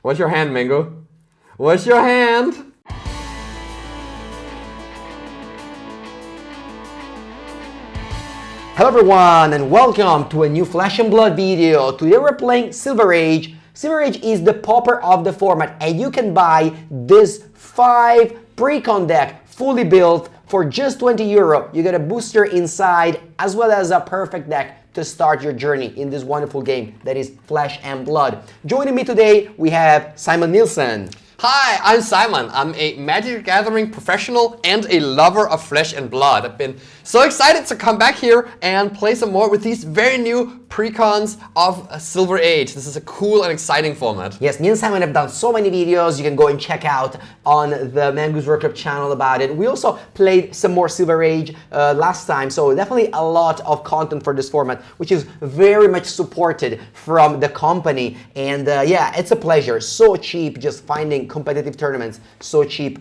What's your hand, Mengu? What's your hand? Hello everyone and welcome to a new Flesh and Blood video. Today we're playing Silver Age. Silver Age is the popper of the format and you can buy this 5 Precon deck fully built for just 20 euro. You get a booster inside as well as a perfect deck to start your journey in this wonderful game that is Flesh and Blood. Joining me today we have Simon Nielsen. Hi, I'm Simon. I'm a Magic Gathering professional and a lover of Flesh and Blood. I've been so excited to come back here and play some more with these very new Precons of Silver Age. This is a cool and exciting format. Yes, me and Simon have done so many videos. You can go and check out on the Mengu's World Cup channel about it. We also played some more Silver Age last time, so definitely a lot of content for this format, which is very much supported from the company. And yeah, it's a pleasure. So cheap, just finding competitive tournaments, so cheap.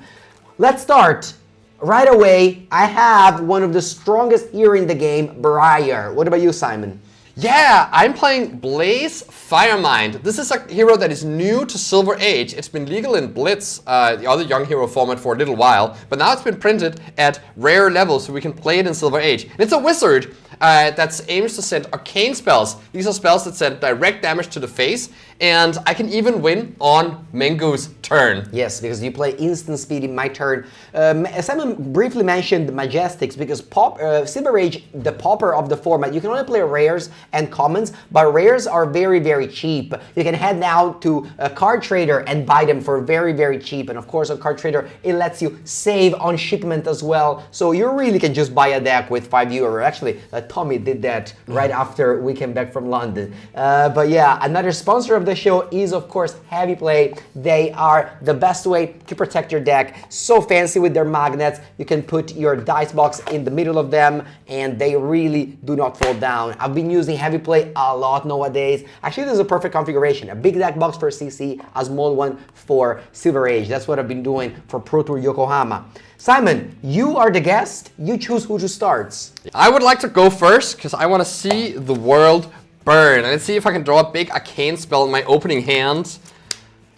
Let's start. Right away, I have one of the strongest here in the game, Briar. What about you, Simon? Yeah, I'm playing Blaze Firemind. This is a hero that is new to Silver Age. It's been legal in Blitz, the other young hero format, for a little while, but now it's been printed at rare levels so we can play it in Silver Age. And it's a wizard that aims to send arcane spells. These are spells that send direct damage to the face, and I can even win on Mengu's turn. Yes, because you play instant speed in my turn. Simon briefly mentioned Majestics because Silver Age, the popper of the format, you can only play rares and commons, but rares are very, very cheap. You can head now to CARDTRADER and buy them for very, very cheap. And of course, on CARDTRADER, it lets you save on shipment as well. So you really can just buy a deck with 5 euro. Actually, Tommy did that right after we came back from London. But yeah, another sponsor of the show is, of course, Heavy Play. They are the best way to protect your deck. So fancy with their magnets. You can put your dice box in the middle of them, and they really do not fall down. I've been using Heavy Play a lot nowadays. Actually, this is a perfect configuration. A big deck box for CC, a small one for Silver Age. That's what I've been doing for Pro Tour Yokohama. Simon, you are the guest. You choose who to start. I would like to go first because I want to see the world burn. And let's see if I can draw a big arcane spell in my opening hand.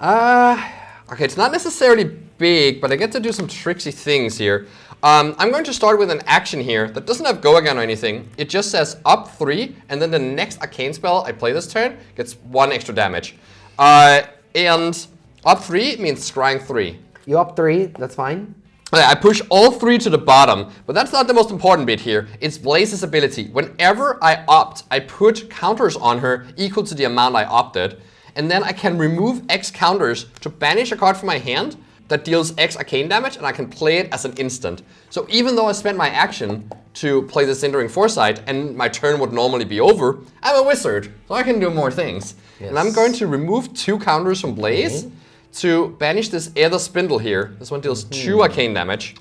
Okay, it's not necessarily big, but I get to do some tricksy things here. I'm going to start with an action here that doesn't have go again or anything. It just says up 3, and then the next arcane spell I play this turn gets 1 extra damage. And up 3 means scrying 3. You up 3, that's fine. I push all 3 to the bottom, but that's not the most important bit here. It's Blaze's ability. Whenever I opt, I put counters on her equal to the amount I opted, and then I can remove X counters to banish a card from my hand that deals X arcane damage, and I can play it as an instant. So even though I spent my action to play this Enduring Foresight, and my turn would normally be over, I'm a wizard, so I can do more things. Yes. And I'm going to remove 2 counters from Blaze to banish this Aether Spindle here. This one deals 2 arcane damage.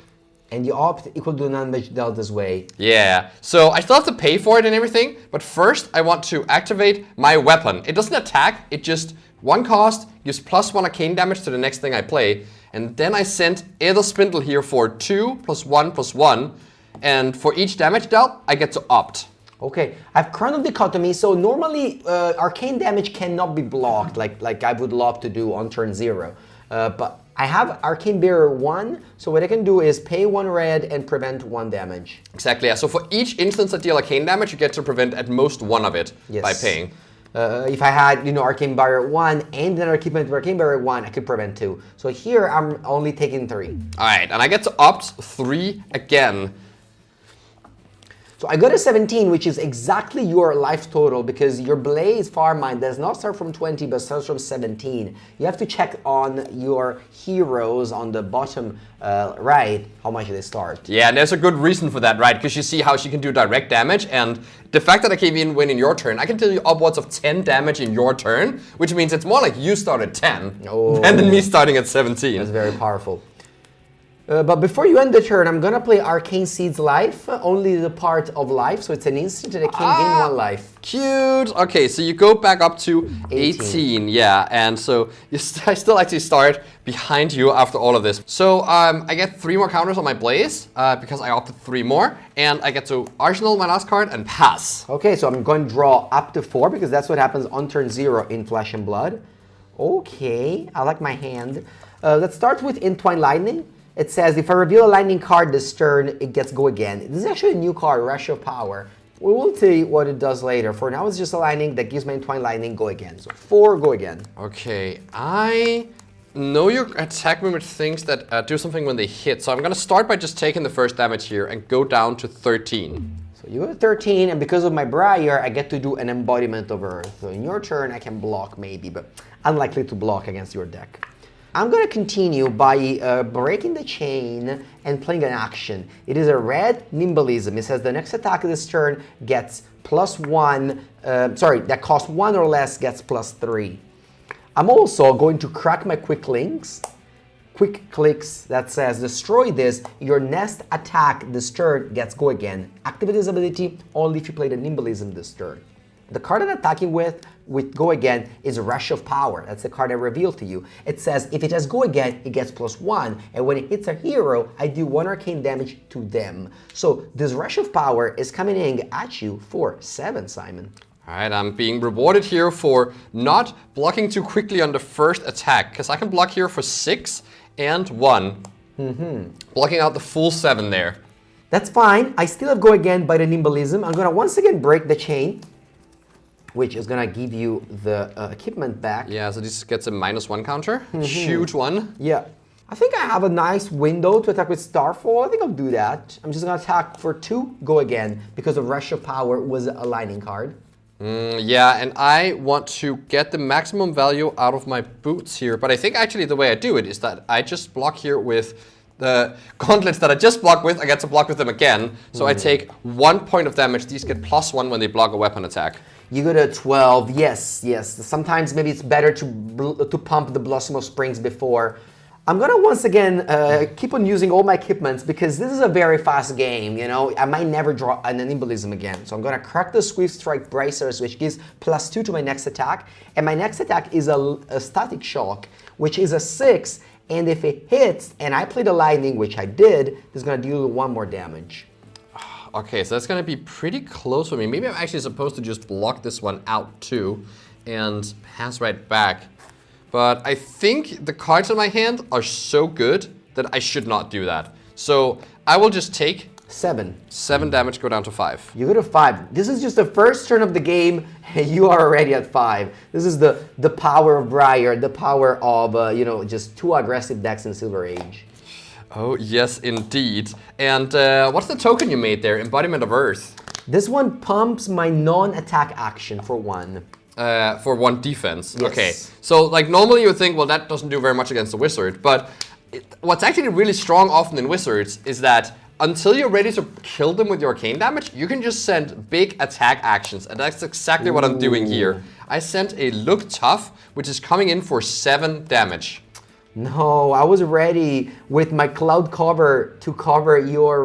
And you opt equal to none damage dealt this way. Yeah, so I still have to pay for it and everything, but first I want to activate my weapon. It doesn't attack, it just 1 cost, gives +1 arcane damage to the next thing I play, and then I sent Aether Spindle here for 2 + 1 + 1, and for each damage dealt, I get to opt. Okay, I have Crown of Dichotomy, so normally arcane damage cannot be blocked like I would love to do on turn 0. But I have Arcane Bearer 1, so what I can do is pay 1 red and prevent 1 damage. Exactly, yeah. So for each instance that deal arcane damage, you get to prevent at most 1 of it by paying. If I had, Arcane Barrier 1 and then Arcane Barrier 1, I could prevent 2. So here I'm only taking 3. All right, and I get to opt 3 again. So I got a 17, which is exactly your life total because your Blaze Firemind does not start from 20, but starts from 17. You have to check on your heroes on the bottom right, how much they start. Yeah, and there's a good reason for that, right? Because you see how she can do direct damage, and the fact that I came in win in your turn, I can tell you upwards of 10 damage in your turn, which means it's more like you start at 10 than me starting at 17. That's very powerful. But before you end the turn, I'm gonna play Arcane Seed's life, only the part of life, so it's an instant and I can gain 1 life. Cute! Okay, so you go back up to 18, yeah, and so I still actually start behind you after all of this. So I get 3 more counters on my Blaze, because I opted 3 more, and I get to Arsenal my last card and pass. Okay, so I'm going to draw up to 4, because that's what happens on turn 0 in Flesh and Blood. Okay, I like my hand. Let's start with Entwine Lightning. It says, if I reveal a lightning card this turn, it gets go again. This is actually a new card, Rush of Power. We will see what it does later. For now, it's just a lightning that gives my Entwine Lightning go again. So 4 go again. Okay, I know your attack movement thinks that do something when they hit. So I'm going to start by just taking the first damage here and go down to 13. So you go to 13, and because of my Briar, I get to do an Embodiment of Earth. So in your turn, I can block maybe, but unlikely to block against your deck. I'm going to continue by breaking the chain and playing an action. It is a red Nimbalism. It says the next attack of this turn gets +1, that costs 1 or less gets +3. I'm also going to crack my quick clicks that says destroy this, your next attack this turn gets go again. Activate this ability only if you play the Nimbalism this turn. The card I'm attacking with go again is Rush of Power. That's the card I revealed to you. It says if it has go again, it gets +1, and when it hits a hero, I do 1 arcane damage to them. So this Rush of Power is coming in at you for 7, Simon. All right, I'm being rewarded here for not blocking too quickly on the first attack, because I can block here for 6 and 1. Blocking out the full 7 there. That's fine. I still have go again by the Nimbalism. I'm going to once again break the chain, which is going to give you the equipment back. Yeah, so this gets a -1 counter. Huge one. Yeah. I think I have a nice window to attack with Starfall. I think I'll do that. I'm just going to attack for 2, go again, because of Rush of Power was a lightning card. Yeah, and I want to get the maximum value out of my boots here. But I think actually the way I do it is that I just block here with the gauntlets that I just blocked with. I get to block with them again. So I take 1 point of damage. These get +1 when they block a weapon attack. You go to 12, yes. Sometimes maybe it's better to pump the Blossom of Springs before. I'm gonna once again keep on using all my equipments because this is a very fast game, you know. I might never draw an Nimbalism again. So I'm gonna crack the Swift Strike Bracers, which gives +2 to my next attack. And my next attack is a Static Shock, which is a 6. And if it hits, and I play the Lightning, which I did, it's gonna deal 1 more damage. Okay, so that's going to be pretty close for me. Maybe I'm actually supposed to just block this one out too and pass right back. But I think the cards in my hand are so good that I should not do that. So I will just take 7. 7 damage, go down to 5. You go to 5. This is just the first turn of the game, and you are already at 5. This is the power of Briar, the power of, just 2 aggressive decks in Silver Age. Oh, yes, indeed. And what's the token you made there? Embodiment of Earth. This one pumps my non-attack action for 1. For 1 defense. Yes. Okay. So, like, normally you would think, well, that doesn't do very much against the wizard. But what's actually really strong often in wizards is that until you're ready to kill them with your arcane damage, you can just send big attack actions. And that's exactly what I'm doing here. I sent a Look Tough, which is coming in for 7 damage. No, I was ready with my Cloud Cover to cover your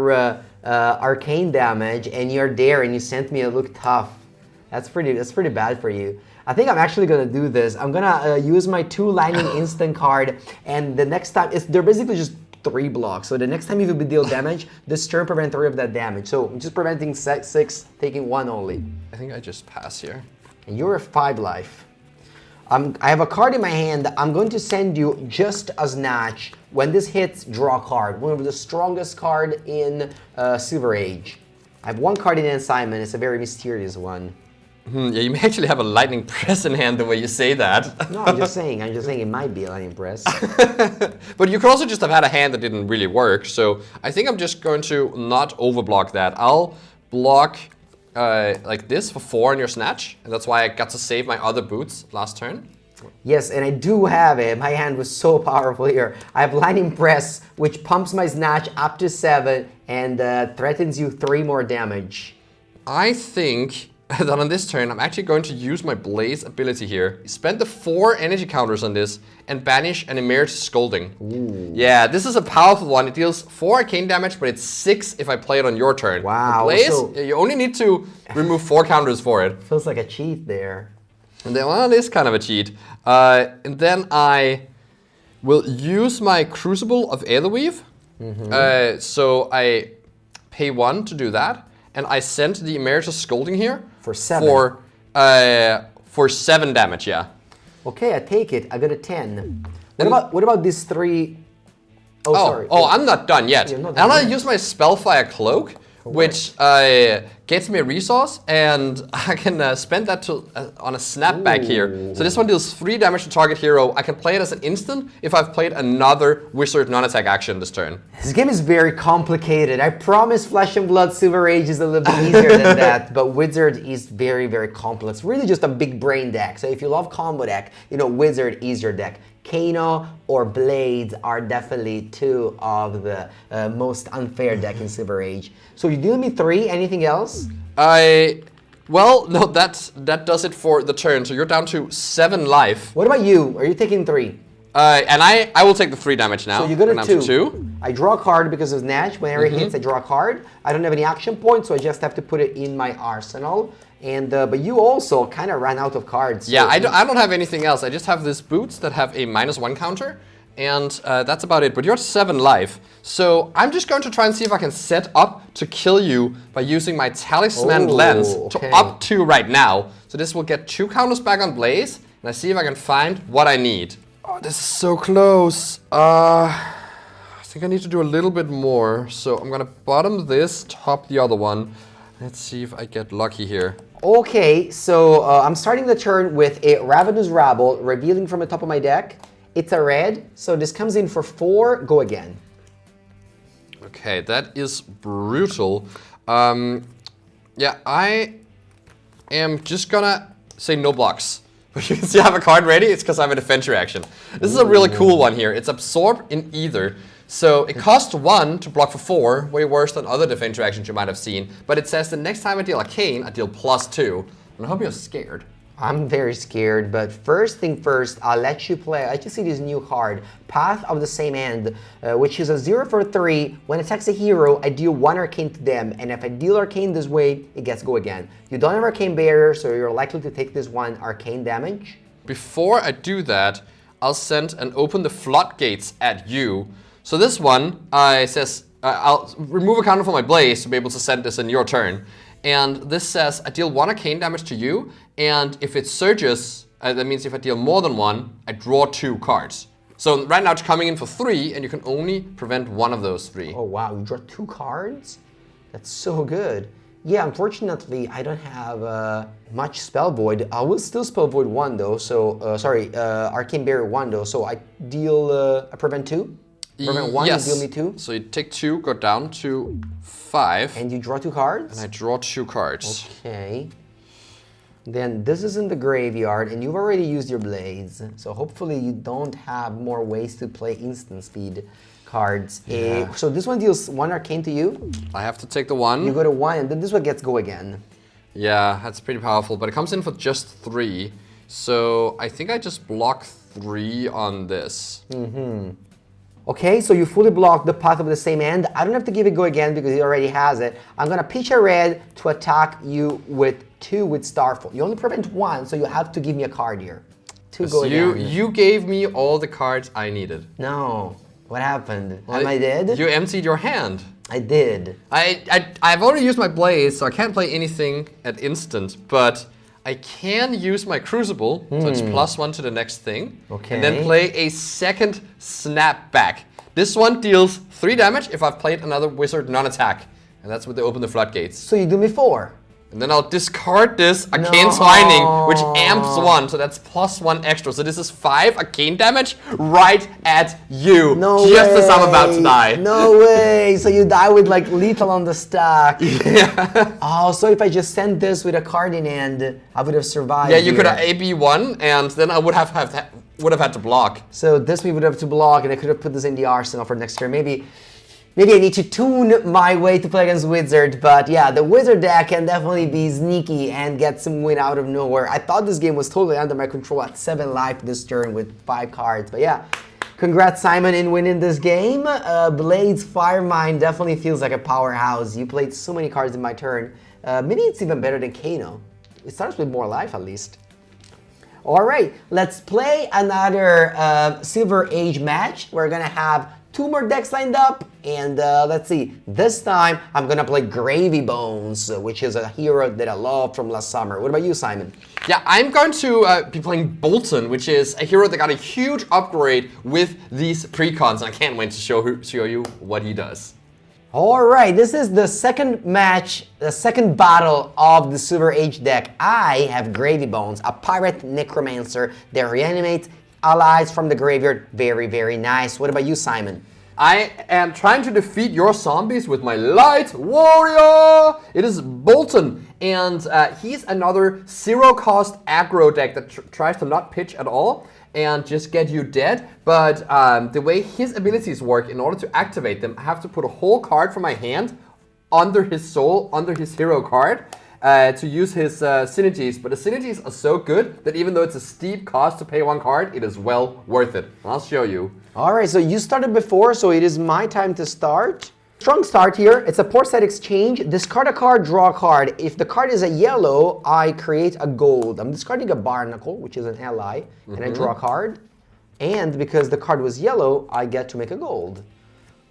arcane damage, and you're there, and you sent me a Look Tough. That's pretty bad for you. I think I'm actually gonna do this. I'm gonna use my 2 Lightning instant card, and the next time they're basically just 3 blocks. So the next time you deal damage, this turn prevent 3 of that damage. So I'm just preventing 6, taking 1 only. I think I just pass here. And you're at 5 life. I have a card in my hand. I'm going to send you just a Snatch. When this hits, draw a card. One of the strongest card in Silver Age. I have 1 card in hand, Simon. It's a very mysterious one. Yeah, you may actually have a Lightning Press in hand the way you say that. No, I'm just saying it might be a Lightning Press. But you could also just have had a hand that didn't really work. So I think I'm just going to not overblock that. I'll block like this for 4 on your Snatch. And that's why I got to save my other boots last turn. Yes, and I do have it. My hand was so powerful here. I have Lightning Press, which pumps my Snatch up to 7 and threatens you 3 more damage. I think that on this turn, I'm actually going to use my Blaze ability here. Spend the 4 energy counters on this and banish an Emeritus Scolding. Ooh. Yeah, this is a powerful one. It deals 4 arcane damage, but it's 6 if I play it on your turn. Wow. The Blaze, you only need to remove 4 counters for it. Feels like a cheat there. And then, well, it is kind of a cheat. And then I will use my Crucible of Aetherweave. So I pay 1 to do that. And I sent the Emeritus Scolding here. For 7. For 7 damage, yeah. Okay, I take it. I got a 10. What about these 3? Oh, sorry. Oh, I'm not done yet. You're not I'm done gonna yet. use my Spellfire Cloak, which gets me a resource, and I can spend that on a snapback here. So this one deals 3 damage to target hero. I can play it as an instant if I've played another Wizard non-attack action this turn. This game is very complicated. I promise Flesh and Blood Silver Age is a little bit easier than that, but Wizard is very, very complex. Really just a big brain deck. So if you love combo deck, you know, Wizard is your deck. Kano or Blades are definitely 2 of the most unfair deck in Silver Age. So you deal me 3, anything else? Well, no, that does it for the turn. So you're down to 7 life. What about you? Are you taking 3? And I will take the 3 damage now. So you got a 2. 2. I draw a card because of Snatch. Whenever it hits, I draw a card. I don't have any action points, so I just have to put it in my arsenal. And but you also kind of ran out of cards. Yeah, I don't have anything else. I just have these boots that have a -1 counter, and that's about it. But you're at 7 life, so I'm just going to try and see if I can set up to kill you by using my Talisman Lens to up 2 right now. So this will get 2 counters back on Blaze, and I see if I can find what I need. Oh, this is so close. I think I need to do a little bit more. So I'm gonna bottom this, top the other one. Let's see if I get lucky here. Okay, so I'm starting the turn with a Ravenous Rabble, revealing from the top of my deck. It's a red, so this comes in for 4, go again. Okay, that is brutal. Yeah, I am just gonna say no blocks. But you can see I have a card ready, it's because I have a defense reaction. This is a really cool one here. It's Absorb in either. So it costs 1 to block for 4, way worse than other defense reactions you might have seen. But it says the next time I deal Arcane, I deal +2. And I hope you're scared. I'm very scared, but first thing first, I'll let you play. I just see this new card, Path of the Same End, which is a 0 for 3. When it attacks a hero, I deal 1 Arcane to them, and if I deal Arcane this way, it gets go again. You don't have Arcane Barrier, so you're likely to take this 1 Arcane damage. Before I do that, I'll send and open the floodgates at you. So this one says, I'll remove a counter from my Blaze to be able to send this in your turn. And this says, I deal 1 Arcane damage to you, and if it surges, that means if I deal more than 1, I draw 2 cards. So right now it's coming in for 3, and you can only prevent 1 of those 3. Oh wow, you draw 2 cards? That's so good. Yeah, unfortunately, I don't have much Spell Void. I will still Spell Void 1 though, so, Arcane Barrier 1 though, so I deal, I prevent 2? Prevent 1, yes. You deal me 2? So you take 2, go down to 5. And you draw 2 cards? And I draw 2 cards. Okay. Then this is in the graveyard, and you've already used your Blades. So hopefully you don't have more ways to play instant speed cards. Yeah. So this one deals 1 Arcane to you. I have to take the 1. You go to 1, and then this one gets go again. Yeah, that's pretty powerful, but it comes in for just 3. So I think I just block 3 on this. Okay, so you fully block the Path of the Same End. I don't have to give it go again because he already has it. I'm gonna pitch a red to attack you with 2 with Starfall. You only prevent 1, so you have to give me a card here. 2 go again. You gave me all the cards I needed. No, what happened? Am I dead? You emptied your hand. I did. I've already used my Blaze, so I can't play anything at instant, but I can use my Crucible, so it's +1 to the next thing. Okay. And then play a second Snapback. This one deals 3 damage if I've played another Wizard non-attack. And that's when they open the floodgates. So you do me 4. And then I'll discard this Arcane Twining, which amps 1, so that's +1 extra. So this is 5 Arcane damage right at you. No just way. as I'm about to die. No way. So you die with like lethal on the stack. Yeah. Oh, so if I just sent this with a card in hand, I would have survived. Yeah, you could here. have AB1, and then I would have had to block. So this we would have to block, and I could have put this in the arsenal for next turn. Maybe I need to tune my way to play against Wizard, but yeah, the Wizard deck can definitely be sneaky and get some win out of nowhere. I thought this game was totally under my control at 7 life this turn with 5 cards, but yeah. Congrats, Simon, in winning this game. Blade's Firemind definitely feels like a powerhouse. You played so many cards in my turn. Maybe it's even better than Kano. It starts with more life, at least. All right, let's play another Silver Age match. We're gonna have 2 more decks lined up, and let's see. This time, I'm gonna play Gravy Bones, which is a hero that I love from last summer. What about you, Simon? Yeah, I'm going to be playing Boltyn, which is a hero that got a huge upgrade with these Precons. I can't wait to show you what he does. All right, this is the second match, the second battle of the Silver Age deck. I have Gravy Bones, a pirate necromancer that reanimates allies from the graveyard. Very, very nice. What about you, Simon? I am trying to defeat your zombies with my Light Warrior. It is Boltyn, and he's another zero-cost aggro deck that tries to not pitch at all and just get you dead. But the way his abilities work, in order to activate them, I have to put a whole card from my hand under his soul, under his hero card, to use his synergies. But the synergies are so good that even though it's a steep cost to pay 1 card, it is well worth it. I'll show you. All right, so you started before, so it is my time to start. Strong start here. It's a port side exchange. Discard a card, draw a card. If the card is a yellow, I create a gold. I'm discarding a Barnacle, which is an ally, and I draw a card. And because the card was yellow, I get to make a gold.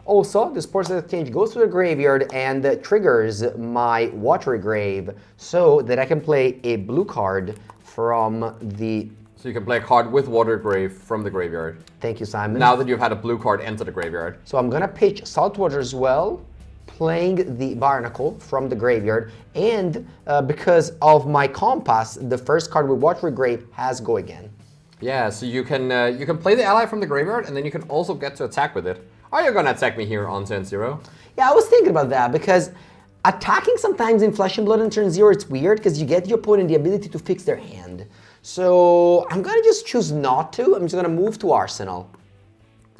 Also, this port side exchange goes to the graveyard and triggers my Watery Grave so that I can play a blue card from the... So you can play a card with Water Grave from the graveyard. Thank you, Simon. Now that you've had a blue card enter the graveyard. So I'm gonna pitch Saltwater as well, playing the Barnacle from the graveyard, and because of my Compass, the first card with Watery Grave has Go Again. Yeah, so you can play the ally from the graveyard, and then you can also get to attack with it. Are you gonna attack me here on turn 0? Yeah, I was thinking about that because attacking sometimes in Flesh and Blood on turn 0, it's weird because you get your opponent the ability to fix their hand. So I'm gonna just choose not to. I'm just gonna move to Arsenal.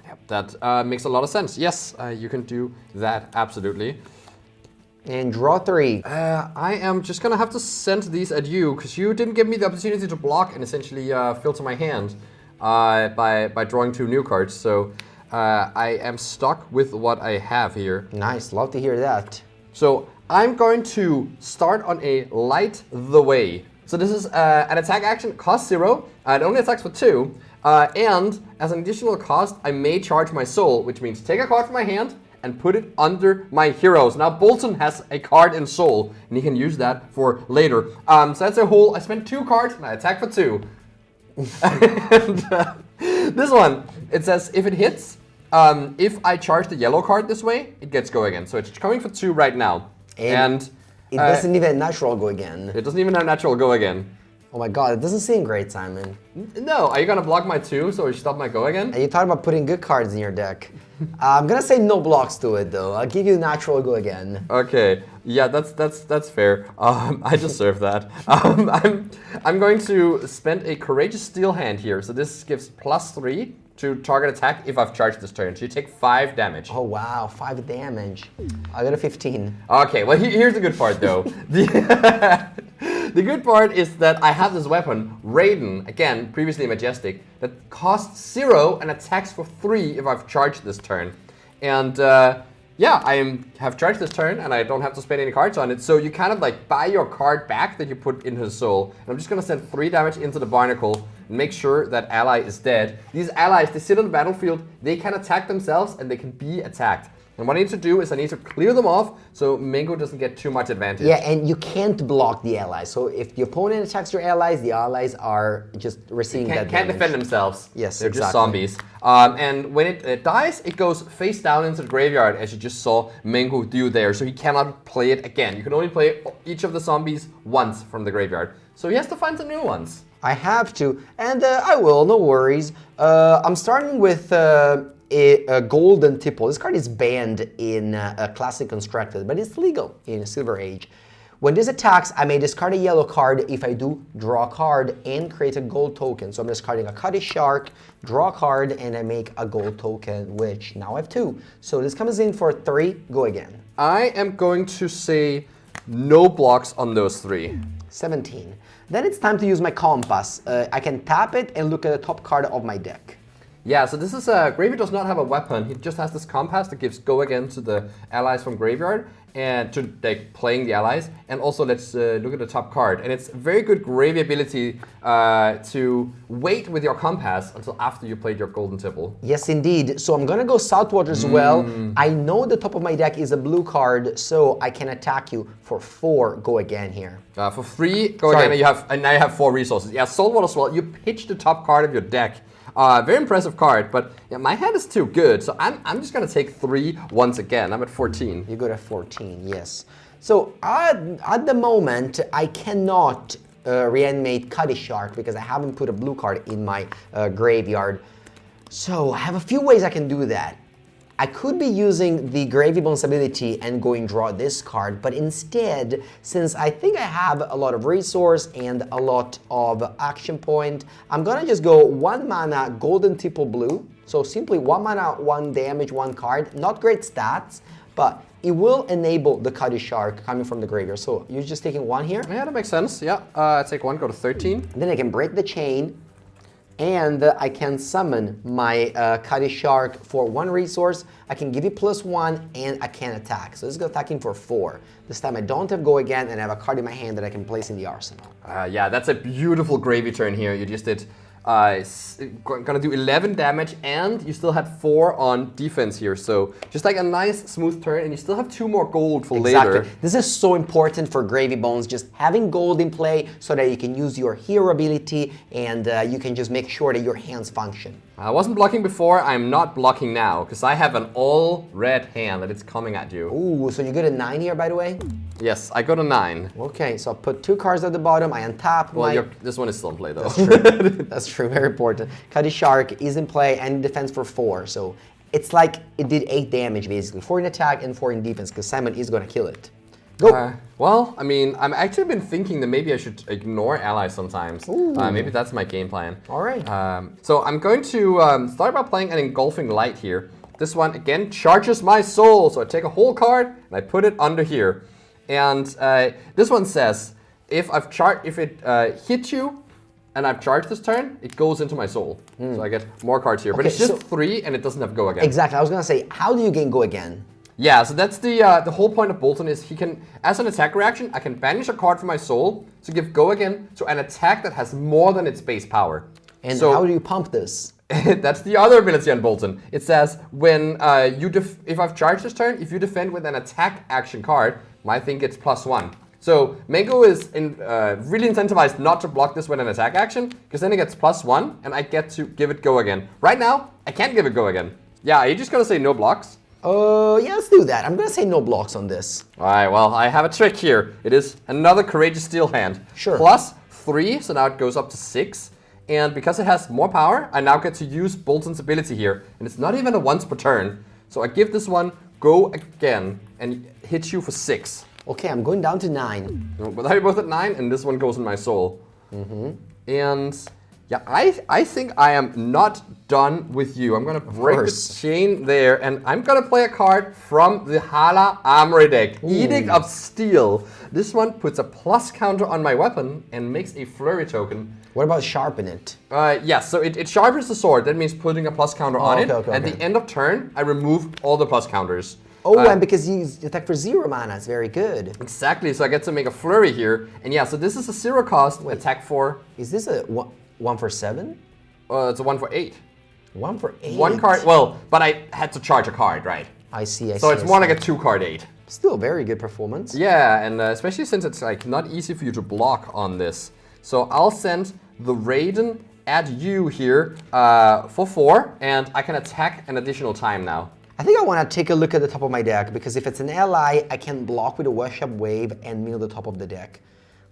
Yep, that makes a lot of sense. Yes, you can do that, absolutely. And draw 3. I am just gonna have to send these at you because you didn't give me the opportunity to block and essentially filter my hand by drawing 2 new cards. So I am stuck with what I have here. Nice, love to hear that. So I'm going to start on a Light the Way. So this is an attack action, cost 0. It only attacks for 2. And as an additional cost, I may charge my soul, which means take a card from my hand and put it under my heroes. Now Boltyn has a card in soul, and he can use that for later. So that's a whole, I spent 2 cards and I attack for 2. And this one, it says if it hits, if I charge the yellow card this way, it gets Go Again. So it's coming for 2 right now. And it doesn't even natural Go Again. It doesn't even have natural Go Again. Oh my god, it doesn't seem great, Simon. No, are you gonna block my 2 so you stop my Go Again? And you talked about putting good cards in your deck. I'm gonna say no blocks to it though. I'll give you natural Go Again. Okay, yeah, that's fair. I deserve that. I'm going to spend a Courageous Steel hand here. So this gives +3 to target attack if I've charged this turn. So you take 5 damage. Oh wow, 5 damage. I got a 15. Okay, well here's the good part though. The good part is that I have this weapon, Raiden, again, previously Majestic, that costs 0 and attacks for 3 if I've charged this turn. And yeah, I have charged this turn and I don't have to spend any cards on it. So you kind of like buy your card back that you put into his soul. And I'm just gonna send 3 damage into the Barnacle and make sure that ally is dead. These allies, they sit on the battlefield, they can attack themselves and they can be attacked. And what I need to do is I need to clear them off so Mengu doesn't get too much advantage. Yeah, and you can't block the allies. So if the opponent attacks your allies, the allies are just receiving that damage. Can't defend themselves. Yes, they're exactly. just zombies. And when it dies, it goes face down into the graveyard, as you just saw Mengu do there. So he cannot play it again. You can only play each of the zombies once from the graveyard. So he has to find some new ones. I have to, and I will, no worries. I'm starting with a Golden Tipple. This card is banned in Classic Constructed, but it's legal in Silver Age. When this attacks, I may discard a yellow card. If I do, draw a card and create a gold token. So I'm discarding a Cutty Shark, draw a card, and I make a gold token, which now I have 2. So this comes in for 3, Go Again. I am going to say no blocks on those 3. 17. Then it's time to use my Compass. I can tap it and look at the top card of my deck. Yeah, so this is Gravy does not have a weapon. He just has this compass that gives go again to the allies from graveyard and to like playing the allies. And also let's look at the top card. And it's very good Gravy ability to wait with your compass until after you played your golden tipple. Yes, indeed. So I'm gonna go Southwater as well. I know the top of my deck is a blue card, so I can attack you for 4 go again here. For 3 go again, and now you have 4 resources. Yeah, Saltwater Swell. You pitch the top card of your deck. Very impressive card, but yeah, my hand is too good, so I'm just gonna take 3 once again. I'm at 14. You go to 14, yes. So at the moment, I cannot reanimate Cuddy Shark because I haven't put a blue card in my graveyard. So I have a few ways I can do that. I could be using the Gravy Bones ability and going draw this card, but instead, since I think I have a lot of resource and a lot of action point, I'm gonna just go 1 mana Golden Tipple Blue. So simply 1 mana, 1 damage, 1 card. Not great stats, but it will enable the Cuddy Shark coming from the graveyard. So you're just taking 1 here? Yeah, that makes sense. Yeah, I take 1, go to 13. Then I can break the chain. And I can summon my Cuddy Shark for 1 resource. I can give it +1 and I can attack. So this is attacking for 4. This time I don't have go again and I have a card in my hand that I can place in the arsenal. Yeah, that's a beautiful Gravy turn here. You just did gonna do 11 damage and you still had 4 on defense here. So just like a nice smooth turn and you still have 2 more gold for later. This is so important for Gravy Bones, just having gold in play so that you can use your hero ability and you can just make sure that your hands function. I wasn't blocking before, I'm not blocking now because I have an all red hand that it's coming at you. Ooh, so you get a 9 here, by the way? Yes, I got a 9. Okay, so I'll put 2 cards at the bottom, I untap this one is still in play though. That's true. That's true, very important. Cuddy Shark is in play and defense for 4, so it's like it did 8 damage basically. 4 in attack and 4 in defense because Simon is gonna kill it. Go! Well, I mean, I'm actually been thinking that maybe I should ignore allies sometimes. Maybe that's my game plan. All right. So I'm going to start by playing an Engulfing Light here. This one, again, charges my soul. So I take a whole card and I put it under here. And this one says, if it hits you and I've charged this turn, it goes into my soul. So I get more cards here. But it's just 3 and it doesn't have go again. Exactly. I was going to say, how do you gain go again? Yeah, so that's the whole point of Boltyn is he can, as an attack reaction, I can banish a card from my soul to give go again to an attack that has more than its base power. And so, how do you pump this? That's the other ability on Boltyn. It says when if I've charged this turn, if you defend with an attack action card, my thing gets +1. So Mengu is really incentivized not to block this with an attack action because then it gets +1 and I get to give it go again. Right now, I can't give it go again. Yeah, are you just gonna say no blocks? Yeah, let's do that. I'm gonna say no blocks on this. All right, well, I have a trick here. It is another Courageous Steel hand. Sure. +3, so now it goes up to 6. And because it has more power, I now get to use Boltyn's ability here. And it's not even a once per turn. So I give this one go again and hit you for 6. Okay, I'm going down to 9. But now you're both at 9, and this one goes in my soul. And yeah, I think I am not done with you. I'm gonna break the chain there, and I'm gonna play a card from the Hala Armory deck. Edict of Steel. This one puts a plus counter on my weapon and makes a flurry token. What about sharpen it? Yes, so it sharpens the sword. That means putting a plus counter on it. At the end of turn, I remove all the plus counters. Oh, and because you attack for 0 mana, it's very good. Exactly, so I get to make a flurry here. And yeah, so this is a 0 cost attack for... Is this a 1 for 7? It's a 1 for 8. 1 for 8? 1 card, well, but I had to charge a card, right? I see, So it's more like a 2 card 8. Still very good performance. Yeah, and especially since it's like not easy for you to block on this. So I'll send the Raiden at you here for 4, and I can attack an additional time now. I think I want to take a look at the top of my deck, because if it's an ally, I can block with a Wash-Up Wave and mill the top of the deck.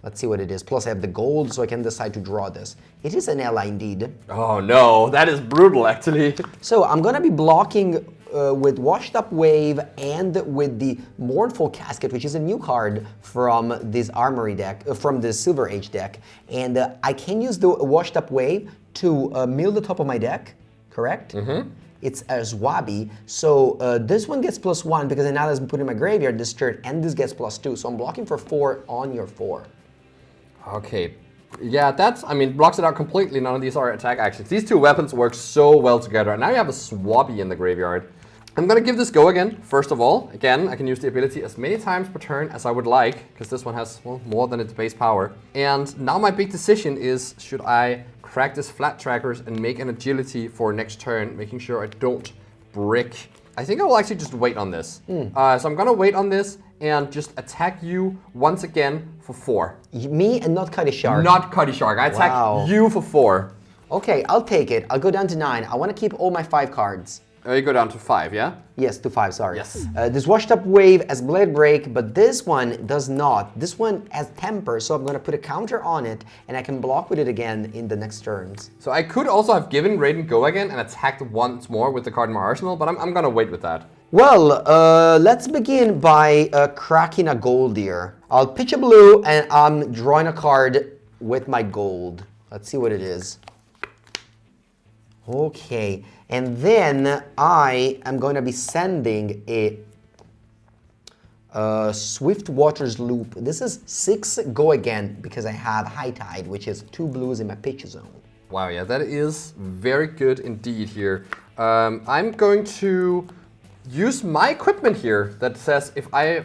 Let's see what it is. Plus I have the gold, so I can decide to draw this. It is an ally indeed. Oh no, that is brutal actually. So I'm going to be blocking with Washed Up Wave and with the Mournful Casket, which is a new card from this Armory deck, from the Silver Age deck. And I can use the Washed Up Wave to mill the top of my deck, correct? Mm-hmm. It's a Zwabi, so this one gets +1 because I now has been put in my graveyard this turn, and this gets +2, so I'm blocking for 4 on your 4. Okay, Yeah, that's, I mean, blocks it out completely. None of these are attack actions. These two weapons work so well together. And now you have a SWABby in the graveyard. I'm going to give this go again, first of all. Again, I can use the ability as many times per turn as I would like, because this one has, well, more than its base power. And now my big decision is, should I crack this flat trackers and make an agility for next turn, making sure I don't brick. I think I will actually just wait on this. So I'm going to wait on this and just attack you once again for 4. Me and not Cuddy Shark? Not Cuddy Shark. I attack you for 4. Okay, I'll take it. I'll go down to 9. I want to keep all my 5 cards. You go down to 5, yeah? Yes, to 5, sorry. Yes. This washed up wave has blade break, but this one does not. This one has temper, so I'm going to put a counter on it, and I can block with it again in the next turns. So I could also have given Raiden go again and attacked once more with the card in my arsenal, but I'm going to wait with that. Well, let's begin by cracking a gold here. I'll pitch a blue, and I'm drawing a card with my gold. Let's see what it is. Okay, and then I am going to be sending a Swift Waters Loop. This is 6 go again because I have High Tide, which is 2 blues in my pitch zone. Wow, yeah, that is very good indeed here. I'm going to use my equipment here that says if I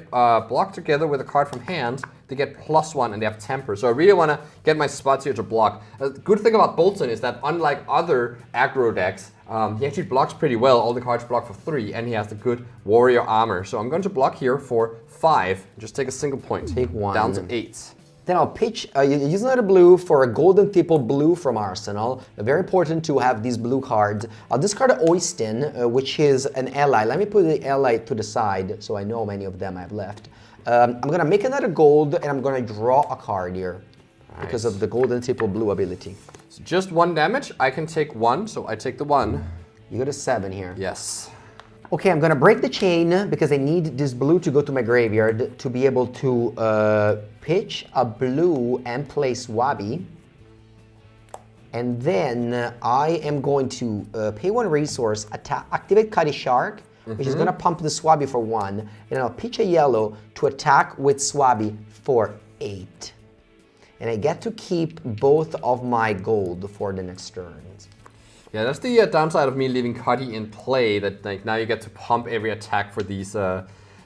block together with a card from hand, they get +1 and they have temper. So I really want to get my spots here to block. The good thing about Boltyn is that unlike other aggro decks, he actually blocks pretty well. All the cards block for 3 and he has the good warrior armor. So I'm going to block here for 5. Just take a single point. Take 1. Down to 8. Then I'll pitch, use another blue for a golden triple blue from Arsenal. Very important to have these blue cards. I'll discard Oyston, which is an ally. Let me put the ally to the side so I know how many of them I have left. I'm going to make another gold and I'm going to draw a card here because of the golden triple blue ability. So just 1 damage. I can take 1, so I take the 1. You got a 7 here. Yes. Okay, I'm going to break the chain because I need this blue to go to my graveyard to be able to pitch a blue and play SWABby. And then I am going to pay 1 resource, activate Cuddy Shark, which is going to pump the SWABby for 1. And I'll pitch a yellow to attack with SWABby for 8. And I get to keep both of my gold for the next turns. Yeah, that's the downside of me leaving Cuddy in play, that like now you get to pump every attack for these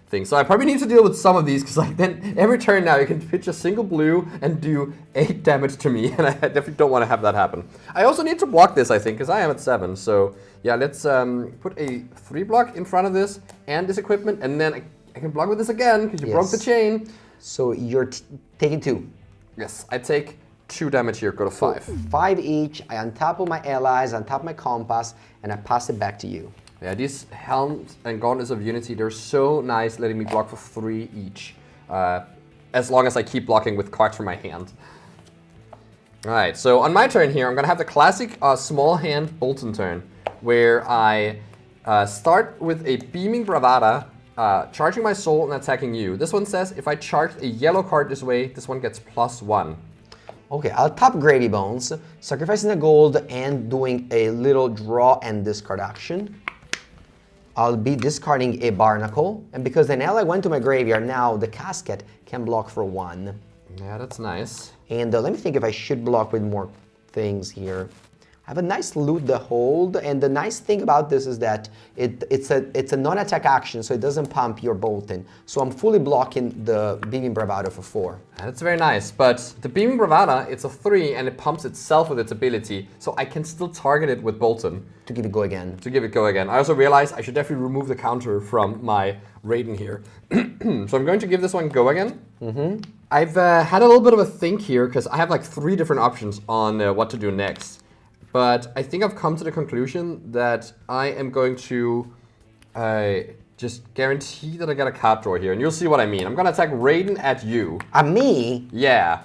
things. So I probably need to deal with some of these, because like then every turn now you can pitch a single blue and do 8 damage to me, and I definitely don't want to have that happen. I also need to block this, I think, because I am at 7. So yeah, let's put a 3 block in front of this and this equipment, and then I can block with this again, because you broke the chain. So you're taking 2. Yes, I take 2 damage here, go to 5. 5 each, I untap all my allies, untap my compass, and I pass it back to you. Yeah, these Helms and Gauntlets of Unity, they're so nice letting me block for 3 each. As long as I keep blocking with cards from my hand. Alright, so on my turn here, I'm going to have the classic small hand Boltyn turn, where I start with a Beaming Bravada, charging my soul and attacking you. This one says if I charge a yellow card this way, this one gets +1. Okay, I'll tap Gravy Bones, sacrificing a gold and doing a little draw and discard action. I'll be discarding a Barnacle, and because an ally went to my graveyard, now the Casket can block for 1. Yeah, that's nice. And let me think if I should block with more things here. I have a nice Loot the Hold, and the nice thing about this is that it's a non-attack action, so it doesn't pump your Boltyn. So I'm fully blocking the Beaming Bravado for 4. That's very nice, but the Beaming Bravada, it's a 3 and it pumps itself with its ability, so I can still target it with Boltyn. To give it go again. To give it go again. I also realized I should definitely remove the counter from my Raiden here. So I'm going to give this one go again. I've had a little bit of a think here, because I have like 3 different options on what to do next. But I think I've come to the conclusion that I am going to just guarantee that I get a card draw here. And you'll see what I mean. I'm going to attack Raiden at you. At me? Yeah.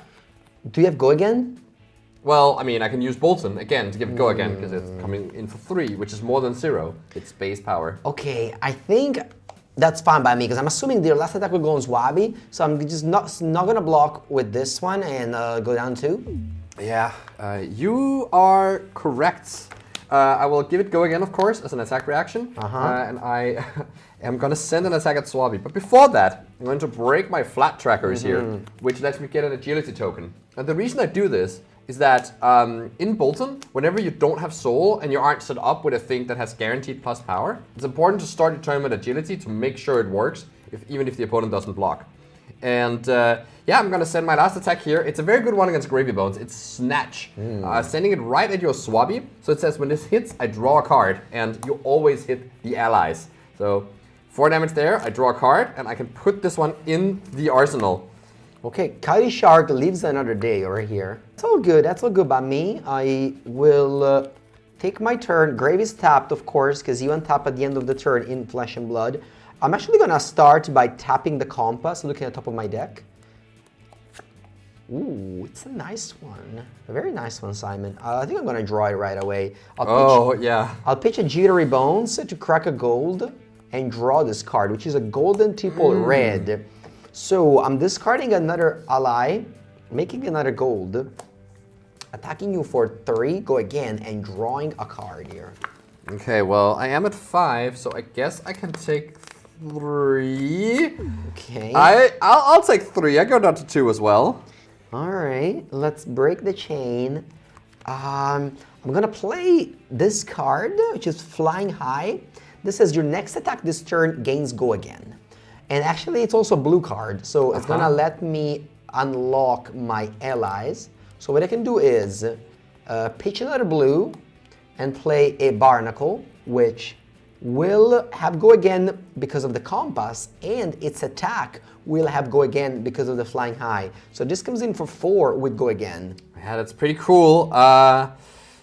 Do you have go again? Well, I mean, I can use Boltyn again to give it go again, because it's coming in for 3, which is more than 0. It's base power. Okay, I think that's fine by me, because I'm assuming their last attack will go on SWABby. So I'm just not going to block with this one and go down 2. Yeah, you are correct. I will give it go again, of course, as an attack reaction. And I am going to send an attack at Swabby. But before that, I'm going to break my flat trackers here, which lets me get an agility token. And the reason I do this is that in Boltyn, whenever you don't have soul and you aren't set up with a thing that has guaranteed plus power, it's important to start your turn with agility to make sure it works, even if the opponent doesn't block. And yeah, I'm gonna send my last attack here. It's a very good one against Gravy Bones. It's Snatch. Sending it right at your Swabby. So it says when this hits, I draw a card, and you always hit the allies. So 4 damage there, I draw a card, and I can put this one in the arsenal. Okay, Coyote Shark lives another day over here. That's all good by me. I will take my turn. Gravy's tapped, of course, because you untap at the end of the turn in Flesh and Blood. I'm actually gonna start by tapping the compass, looking at the top of my deck. Ooh, it's a nice one. A very nice one, Simon. I think I'm gonna draw it right away. I'll pitch a Jittery Bones to crack a gold and draw this card, which is a golden triple red. So I'm discarding another ally, making another gold, attacking you for 3, go again, and drawing a card here. Okay, well, I am at 5, so I guess I can take 3. Okay. I'll take 3. I go down to 2 as well. All right, let's break the chain. I'm gonna play this card, which is Flying High. This says your next attack this turn gains go again. And actually, it's also a blue card, so it's gonna let me unlock my allies. So what I can do is pitch another blue and play a Barnacle, which will have go again because of the compass, and its attack will have go again because of the Flying High. So this comes in for 4 with go again. Yeah, that's pretty cool.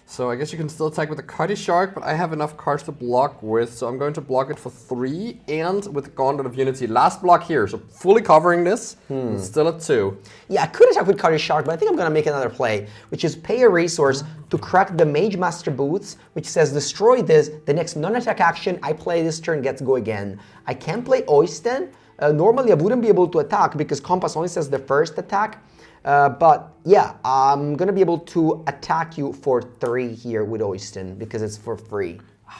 So I guess you can still attack with the Coyote Shark, but I have enough cards to block with, so I'm going to block it for 3, and with the Gauntlet of Unity. Last block here, so fully covering this, still at 2. Yeah, I could attack with Coyote Shark, but I think I'm gonna make another play, which is pay a resource to crack the Mage Master Boots, which says destroy this, the next non-attack action I play this turn gets go again. I can play Oyston. Normally I wouldn't be able to attack because Compass only says the first attack. But yeah, I'm gonna be able to attack you for 3 here with Oyston because it's for free.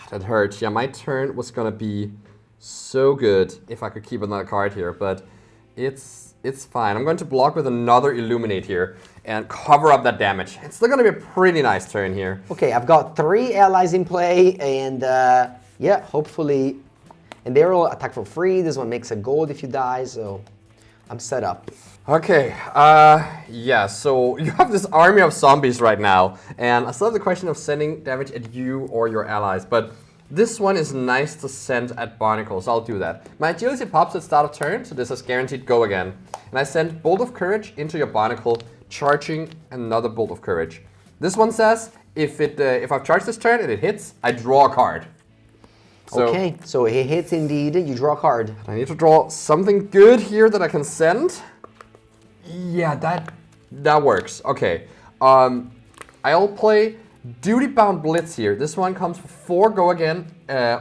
That hurts. Yeah, my turn was gonna be so good if I could keep another card here, but it's fine. I'm going to block with another Illuminate here and cover up that damage. It's still gonna be a pretty nice turn here. Okay, I've got 3 allies in play, and yeah, hopefully, and they're all attack for free. This one makes a gold if you die, so I'm set up. Okay, yeah, so you have this army of zombies right now, and I still have the question of sending damage at you or your allies, but this one is nice to send at Barnacles, so I'll do that. My agility pops at start of turn, so this is guaranteed go again. And I send Bolt of Courage into your Barnacle, charging another Bolt of Courage. This one says, if I've charged this turn and it hits, I draw a card. So, okay, so it hits indeed, you draw a card. I need to draw something good here that I can send. Yeah, that works. Okay. I'll play Duty Bound Blitz here. This one comes for 4 go again,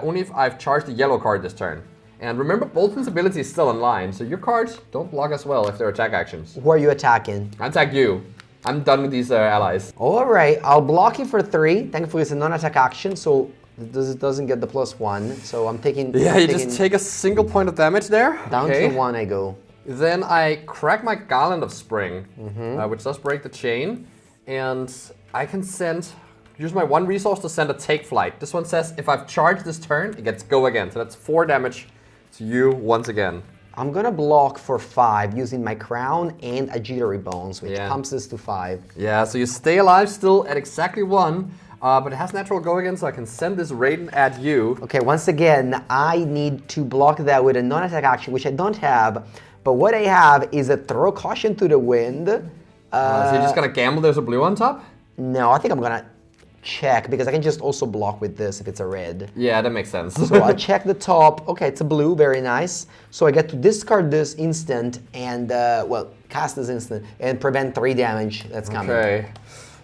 only if I've charged the yellow card this turn. And remember, Boltyn's ability is still in line, so your cards don't block as well if they're attack actions. Who are you attacking? I attack you. I'm done with these allies. All right, I'll block you for 3. Thankfully, it's a non-attack action, so it doesn't get the +1. So I'm taking. Yeah, you just take a single point of damage there. Down to 1 I go. Then I crack my Garland of Spring, which does break the chain, and I can use my 1 resource to send a Take Flight. This one says if I've charged this turn, it gets go again. So that's 4 damage to you once again. I'm gonna block for 5 using my Crown and a Jittery Bones, which pumps this to 5. Yeah, so you stay alive still at exactly 1, but it has natural go again, so I can send this Raiden at you. Okay, once again, I need to block that with a non-attack action, which I don't have. But what I have is a Throw Caution to the Wind. So you're just gonna gamble there's a blue on top? No, I think I'm gonna check because I can just also block with this if it's a red. Yeah, that makes sense. So I check the top. Okay, it's a blue, very nice. So I get to discard this instant and, well, cast this instant and prevent 3 damage that's coming. Okay,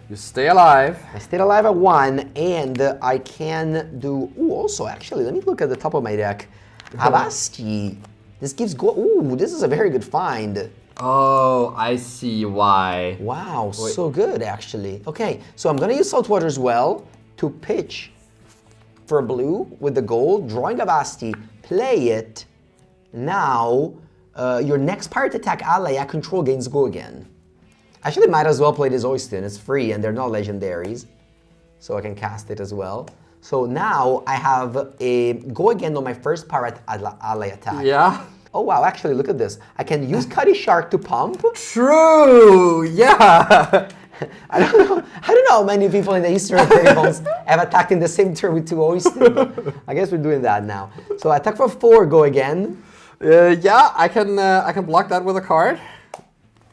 you stay alive. I stayed alive at 1 and I can do, also actually, let me look at the top of my deck. Avasti. This gives this is a very good find. Oh, I see why. Wow, so good actually. Okay, so I'm gonna use Saltwater as well to pitch for blue with the gold, drawing Avasti, play it. Now, your next pirate attack ally at control gains go again. Actually, might as well play this Boltyn. It's free and they're not legendaries. So I can cast it as well. So now I have a go again on my first pirate ally attack. Yeah. Oh wow, actually look at this. I can use Cuddy Shark to pump. True, yeah. I don't know how many people in the Eastern tables have attacked in the same turn with 2 Boltyn, but I guess we're doing that now. So I attack for 4, go again. Yeah, I can block that with a card.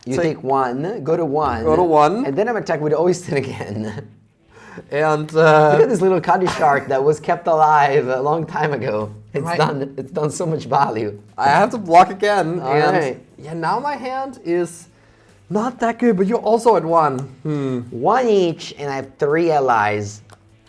You take 1, go to 1. Go to 1. And then I'm attack with Boltyn again. And look at this little Cuddy Shark that was kept alive a long time ago. It's done so much value. I have to block again. All right. Yeah, now my hand is not that good, but you're also at 1. 1 each, and I have 3 allies.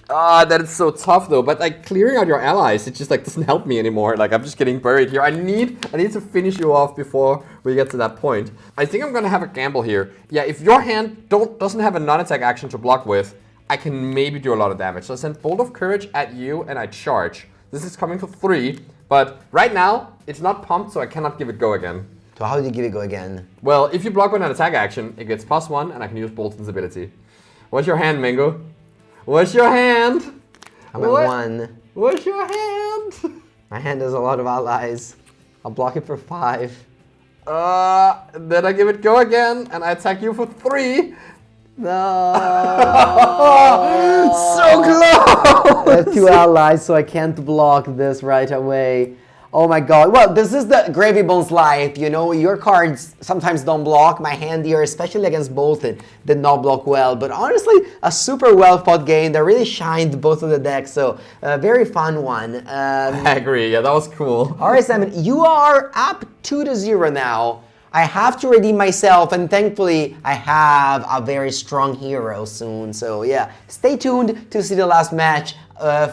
That is so tough though. But like clearing out your allies, it just like doesn't help me anymore. Like I'm just getting buried here. I need to finish you off before we get to that point. I think I'm gonna have a gamble here. Yeah, if your hand doesn't have a non-attack action to block with, I can maybe do a lot of damage. So I send Bolt of Courage at you and I charge. This is coming for 3, but right now it's not pumped, so I cannot give it go again. So how do you give it go again? Well, if you block with an attack action, it gets +1 and I can use Boltyn's ability. What's your hand, Mengu? What's your hand? I'm at 1. What's your hand? My hand has a lot of allies. I'll block it for 5. Then I give it go again and I attack you for 3. No. So close! I have 2 allies, so I can't block this right away. Oh my god. Well, this is the Gravy Bones life. You know, your cards sometimes don't block. My hand here, especially against Boltyn, did not block well. But honestly, a super well fought game that really shined both of the decks. So, a very fun one. I agree. Yeah, that was cool. All right, Simon, you are up 2-0 now. I have to redeem myself, and thankfully, I have a very strong hero soon. So yeah, stay tuned to see the last match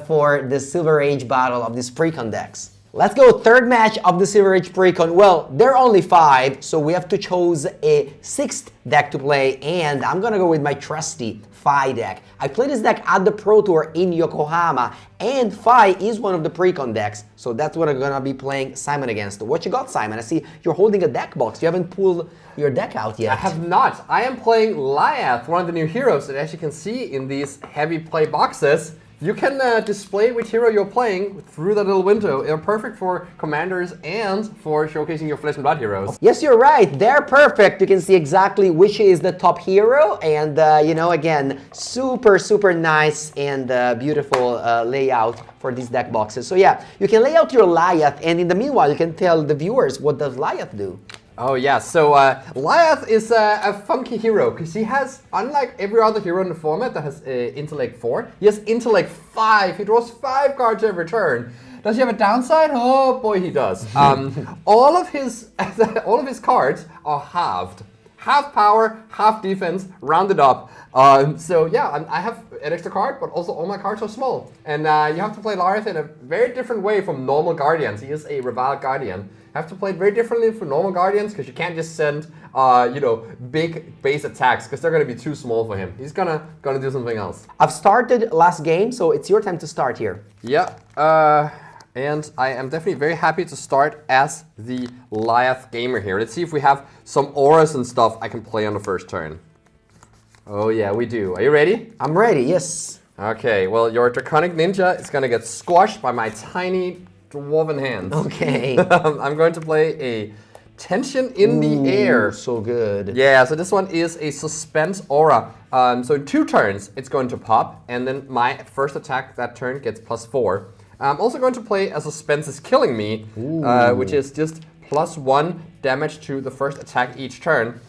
for the Silver Age battle of these Precon decks. Let's go, third match of the Silver Age Precon. Well, there are only 5, so we have to choose a 6th deck to play, and I'm gonna go with my trusty FaB deck. I played this deck at the Pro Tour in Yokohama, and FaB is one of the Precon decks, so that's what I'm gonna be playing Simon against. What you got, Simon? I see you're holding a deck box. You haven't pulled your deck out yet. I have not. I am playing Lyath, one of the new heroes, and as you can see in these heavy play boxes, you can display which hero you're playing through that little window. They're perfect for commanders and for showcasing your flesh and blood heroes. Yes, you're right. They're perfect. You can see exactly which is the top hero. And, you know, again, super, super nice and beautiful layout for these deck boxes. So, yeah, you can lay out your Lyath. And in the meanwhile, you can tell the viewers, what does Lyath do? Oh yeah, so Lyath is a funky hero because he has, unlike every other hero in the format that has intellect 4, he has intellect 5. He draws 5 cards every turn. Does he have a downside? Oh boy, he does. all of his cards are halved. Half power, half defense, rounded up. So yeah, I have an extra card, but also all my cards are small. And you have to play Lyath in a very different way from normal Guardians. He is a reviled Guardian. You have to play it very differently for normal Guardians because you can't just send, you know, big base attacks because they're going to be too small for him. He's gonna do something else. I've started last game, so it's your time to start here. Yeah, and I am definitely very happy to start as the Lyath gamer here. Let's see if we have some auras and stuff I can play on the first turn. Oh yeah, we do. Are you ready? I'm ready, yes. Okay, well, your Draconic Ninja is going to get squashed by my tiny dwarven hands. Okay. I'm going to play a Tension in the Air. So good. Yeah, so this one is a Suspense Aura. So in 2 turns, it's going to pop, and then my first attack that turn gets +4. I'm also going to play a Suspense is Killing Me, which is just +1 damage to the first attack each turn.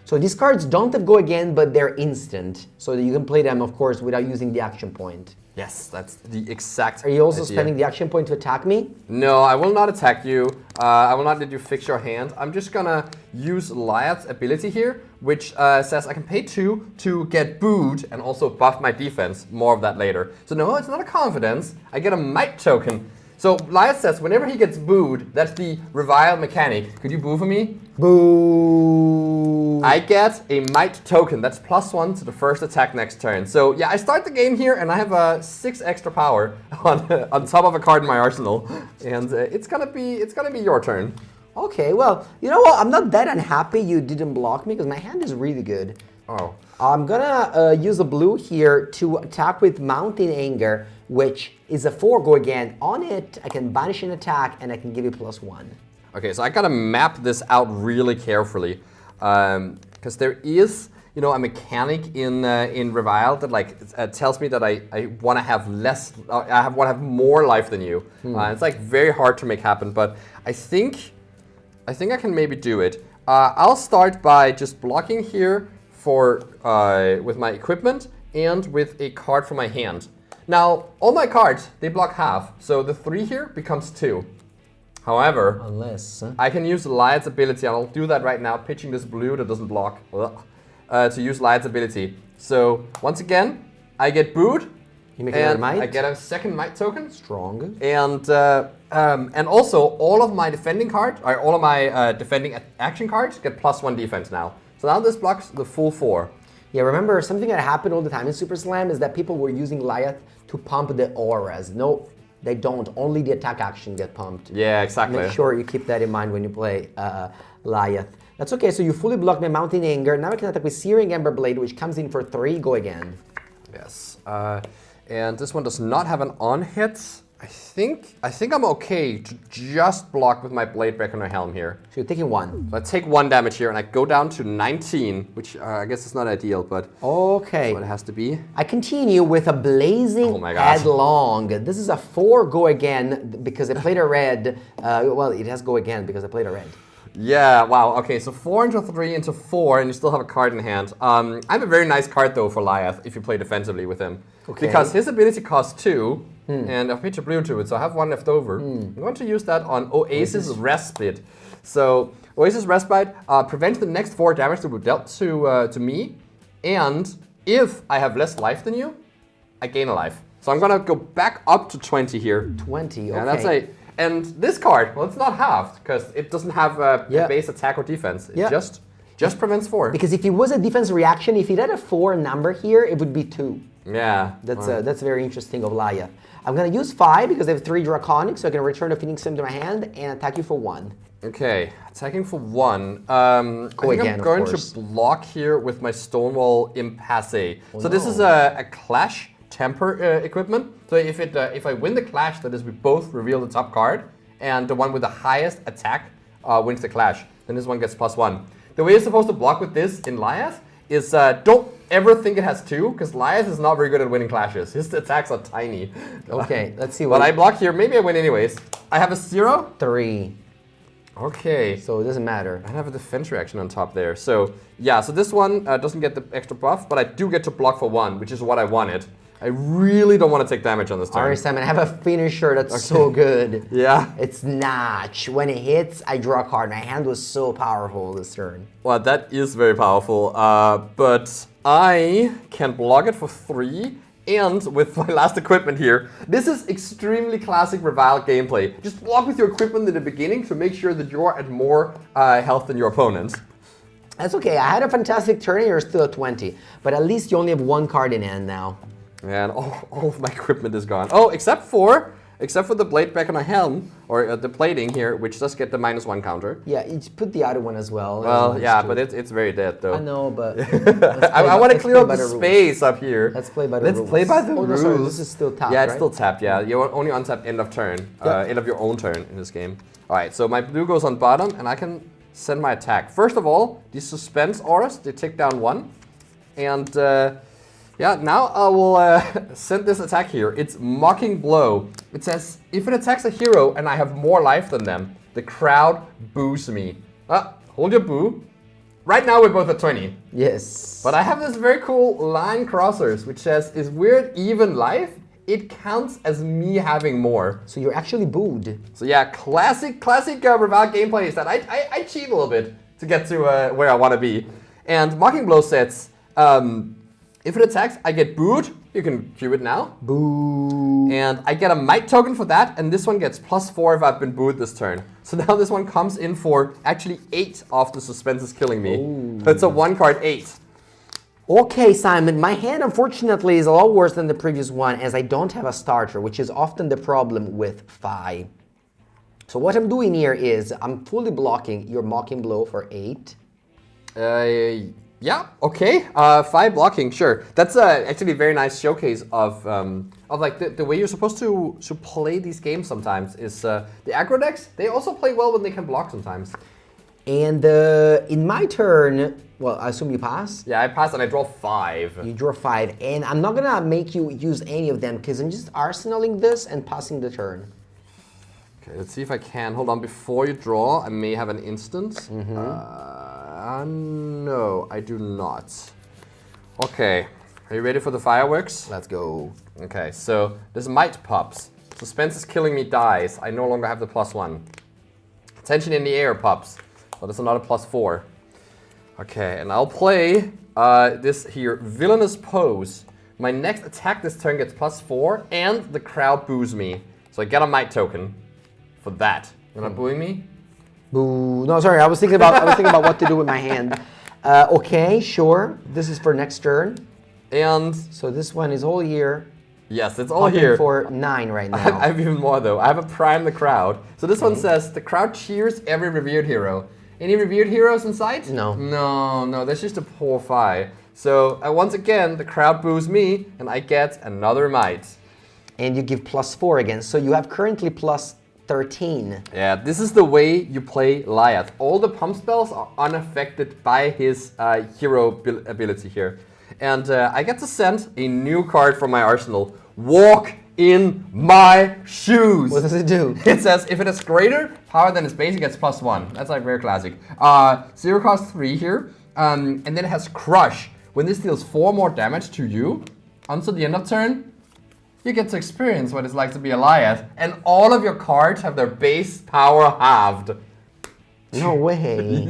So these cards don't have go again, but they're instant. So that you can play them, of course, without using the action point. Yes, that's the exact Are you also idea. spending the action point to attack me? No, I will not attack you. I will not let you fix your hand. I'm just gonna use Lyath's ability here, which says I can pay 2 to get booed and also buff my defense. More of that later. So no, it's not a confidence. I get a might token. So Lyath says whenever he gets booed, that's the revile mechanic. Could you boo for me? Boo. I get a might token. That's +1 to the first attack next turn. So yeah, I start the game here and I have 6 extra power on top of a card in my arsenal, and it's gonna be your turn. Okay, well, you know what? I'm not that unhappy you didn't block me because my hand is really good. Oh. I'm gonna use a blue here to attack with Mounting Anger, which is a 4 go again. On it, I can banish an attack and I can give you +1. Okay, so I gotta map this out really carefully, because there is, you know, a mechanic in Revile that like tells me that I want to have less, I want to have more life than you. It's like very hard to make happen, but I think I can maybe do it. I'll start by just blocking here for with my equipment and with a card from my hand. Now, all my cards, they block half, so the 3 here becomes 2. However, unless I can use Liad's ability, and I'll do that right now, pitching this blue that doesn't block, to use Liad's ability. So, once again, I get booed, you make and might. I get a second might token. Strong. And also, all of my defending cards, or all of my defending action cards get +1 defense now. So now this blocks the full 4. Yeah, remember, something that happened all the time in Super Slam is that people were using Liat to pump the auras. No, they don't. Only the attack action get pumped. Yeah, exactly. Make sure you keep that in mind when you play Liat. That's okay, so you fully blocked my Mounting Anger. Now I can attack with Searing Ember Blade, which comes in for 3, go again. Yes, and this one does not have an on-hit. I think I'm okay to just block with my Blade Breaker on my helm here. So you're taking 1. So I take 1 damage here and I go down to 19, which I guess is not ideal, but okay, what it has to be. I continue with a Blazing Headlong. This is a 4 go again because I played a red. Well, it has go again because I played a red. Yeah, wow, okay, so 4 into 3 into 4, and you still have a card in hand. I have a very nice card, though, for Liath, if you play defensively with him. Okay. Because his ability costs 2, and I've pitched a blue to it, so I have 1 left over. I'm going to use that on Oasis Respite. So, Oasis Respite prevents the next 4 damage that were dealt to me, and if I have less life than you, I gain a life. So I'm going to go back up to 20 here. 20, okay. And that's a... And this card, well, it's not halved, because it doesn't have a base attack or defense. It just prevents 4. Because if it was a defense reaction, if it had a 4 number here, it would be 2. Yeah. That's very interesting of Laia. I'm going to use 5 because I have 3 Draconic, so I can return the Phoenix Sim to my hand and attack you for 1. Okay, attacking for 1. I'm going to block here with my Stonewall Impasse. So this is a Clash Temper equipment. So if I win the clash, that is, we both reveal the top card, and the one with the highest attack wins the clash. Then this one gets +1. The way you're supposed to block with this in Liath is don't ever think it has 2, because Liath is not very good at winning clashes. His attacks are tiny. Okay, let's see what. But I block here. Maybe I win anyways. I have a 0. 3. Okay. So it doesn't matter. I have a defense reaction on top there. So yeah, so this one doesn't get the extra buff, but I do get to block for 1, which is what I wanted. I really don't want to take damage on this turn. Alright, Simon, I have a finisher that's so good. Yeah. It's Notch. When it hits, I draw a card. My hand was so powerful this turn. Well, that is very powerful. But I can block it for 3. And with my last equipment here, this is extremely classic Revile gameplay. Just block with your equipment in the beginning to make sure that you're at more health than your opponent. That's okay. I had a fantastic turn and you're still at 20. But at least you only have 1 card in hand now. And all of my equipment is gone. Oh, except for the blade back on my helm, or the plating here, which does get the -1 counter. Yeah, you put the other one as well. Well, yeah, but it's very dead, though. I know, but... I want to clear up the space up here. Let's play by the rules. Let's play by the rules. No, sorry, this is still tapped, Yeah, it's still tapped, yeah. You only untap end of turn, end of your own turn in this game. All right, so my blue goes on bottom, and I can send my attack. First of all, these suspense auras, they take down 1. And... yeah, now I will send this attack here. It's Mocking Blow. It says, if it attacks a hero and I have more life than them, the crowd boos me. Hold your boo. Right now we're both at 20. Yes. But I have this very cool line crossers, which says, is weird even life? It counts as me having more. So you're actually booed. So yeah, classic Revile gameplay is that I cheat a little bit to get to where I want to be. And Mocking Blow says, if it attacks, I get booed. You can cube it now. Boo. And I get a might token for that, and this one gets +4 if I've been booed this turn. So now this one comes in for actually 8 of the suspense is killing me. Ooh. That's a 1-card 8. Okay, Simon, my hand unfortunately is a lot worse than the previous one as I don't have a starter, which is often the problem with FaB. So what I'm doing here is I'm fully blocking your Mocking Blow for 8. Yeah, okay. 5 blocking, sure. That's actually a very nice showcase of like the way you're supposed to play these games sometimes is the aggro decks, they also play well when they can block sometimes. And in my turn, well, I assume you pass? Yeah, I pass and I draw 5. You draw 5, and I'm not gonna make you use any of them because I'm just arsenaling this and passing the turn. Okay, let's see if I can. Hold on, before you draw, I may have an instant. No, I do not. Okay, are you ready for the fireworks? Let's go. Okay, so this might pops. Suspense is killing me dies. I no longer have the +1. Tension in the air pops. But it's another +4. Okay, and I'll play this here villainous pose. My next attack this turn gets +4, and the crowd boos me. So I get a might token for that. You're not booing me? Boo. No, sorry, I was thinking about what to do with my hand. Okay, sure. This is for next turn. And so this one is all here. Yes, it's all here. For 9 right now. I have even more though. I have a prime the crowd. So this one says the crowd cheers every revered hero. Any revered heroes in sight? No. No, that's just a poor FaB. So once again, the crowd boos me, and I get another might. And you give +4 again. So you have currently +13. Yeah, this is the way you play Lyeth. All the pump spells are unaffected by his hero ability here. And I get to send a new card from my arsenal. Walk in my shoes. What does it do? It says if it has greater power than its base, it gets +1. That's like very classic. 0 cost 3 here. And then it has Crush. When this deals 4 more damage to you, until the end of turn, you get to experience what it's like to be a Lyeth. And all of your cards have their base power halved. No way.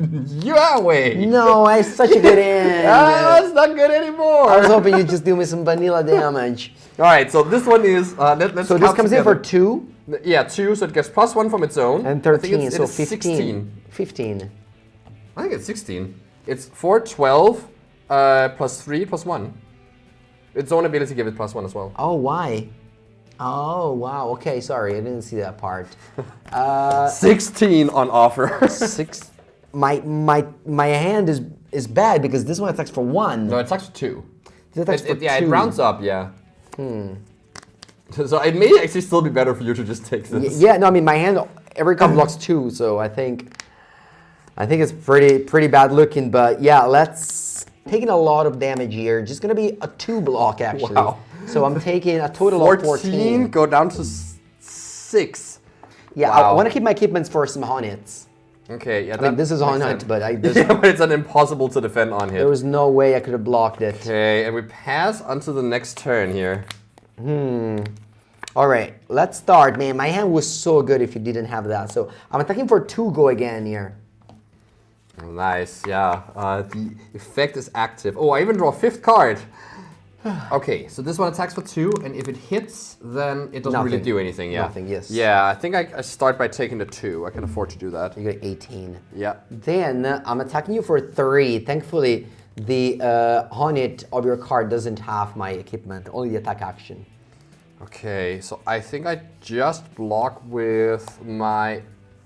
Your way. No, it's such a good end. It's not good anymore. I was hoping you'd just do me some vanilla damage. All right, so this one is, let's so this comes together. in for 2? Yeah, 2, so it gets +1 from its own. And 13, so it is 15. 15. I think it's 16. It's 4, 12, +3, +1. Its own ability gives it +1 as well. Oh, why? Oh, wow. Okay, sorry, I didn't see that part. 16 on offer. 6. My hand is bad because this one attacks for 1. No, it attacks for 2. It attacks for 2. Yeah, it rounds up, yeah. So it may actually still be better for you to just take this. Yeah, no, I mean my hand every card blocks 2, so I think it's pretty bad looking. But yeah, let's taking a lot of damage here. Just gonna be a 2 block actually. Wow. So I'm taking a total of 14. Go down to 6. Yeah, wow. I want to keep my equipments for some on-hits. Okay, yeah. I mean, this is on-hit, but yeah, but it's an impossible to defend on-hit. There was no way I could have blocked it. Okay, and we pass onto the next turn here. All right, let's start, man. My hand was so good if you didn't have that. So I'm attacking for 2 go again here. Nice, yeah. The effect is active. Oh, I even draw a 5th card. Okay, so this one attacks for 2, and if it hits, then it doesn't really do anything. Yeah. Nothing, yes. Yeah, I think I start by taking the 2. I can afford to do that. You got 18. Yeah. Then I'm attacking you for 3. Thankfully, the on-hit of your card doesn't have my equipment, only the attack action. Okay, so I think I just block with my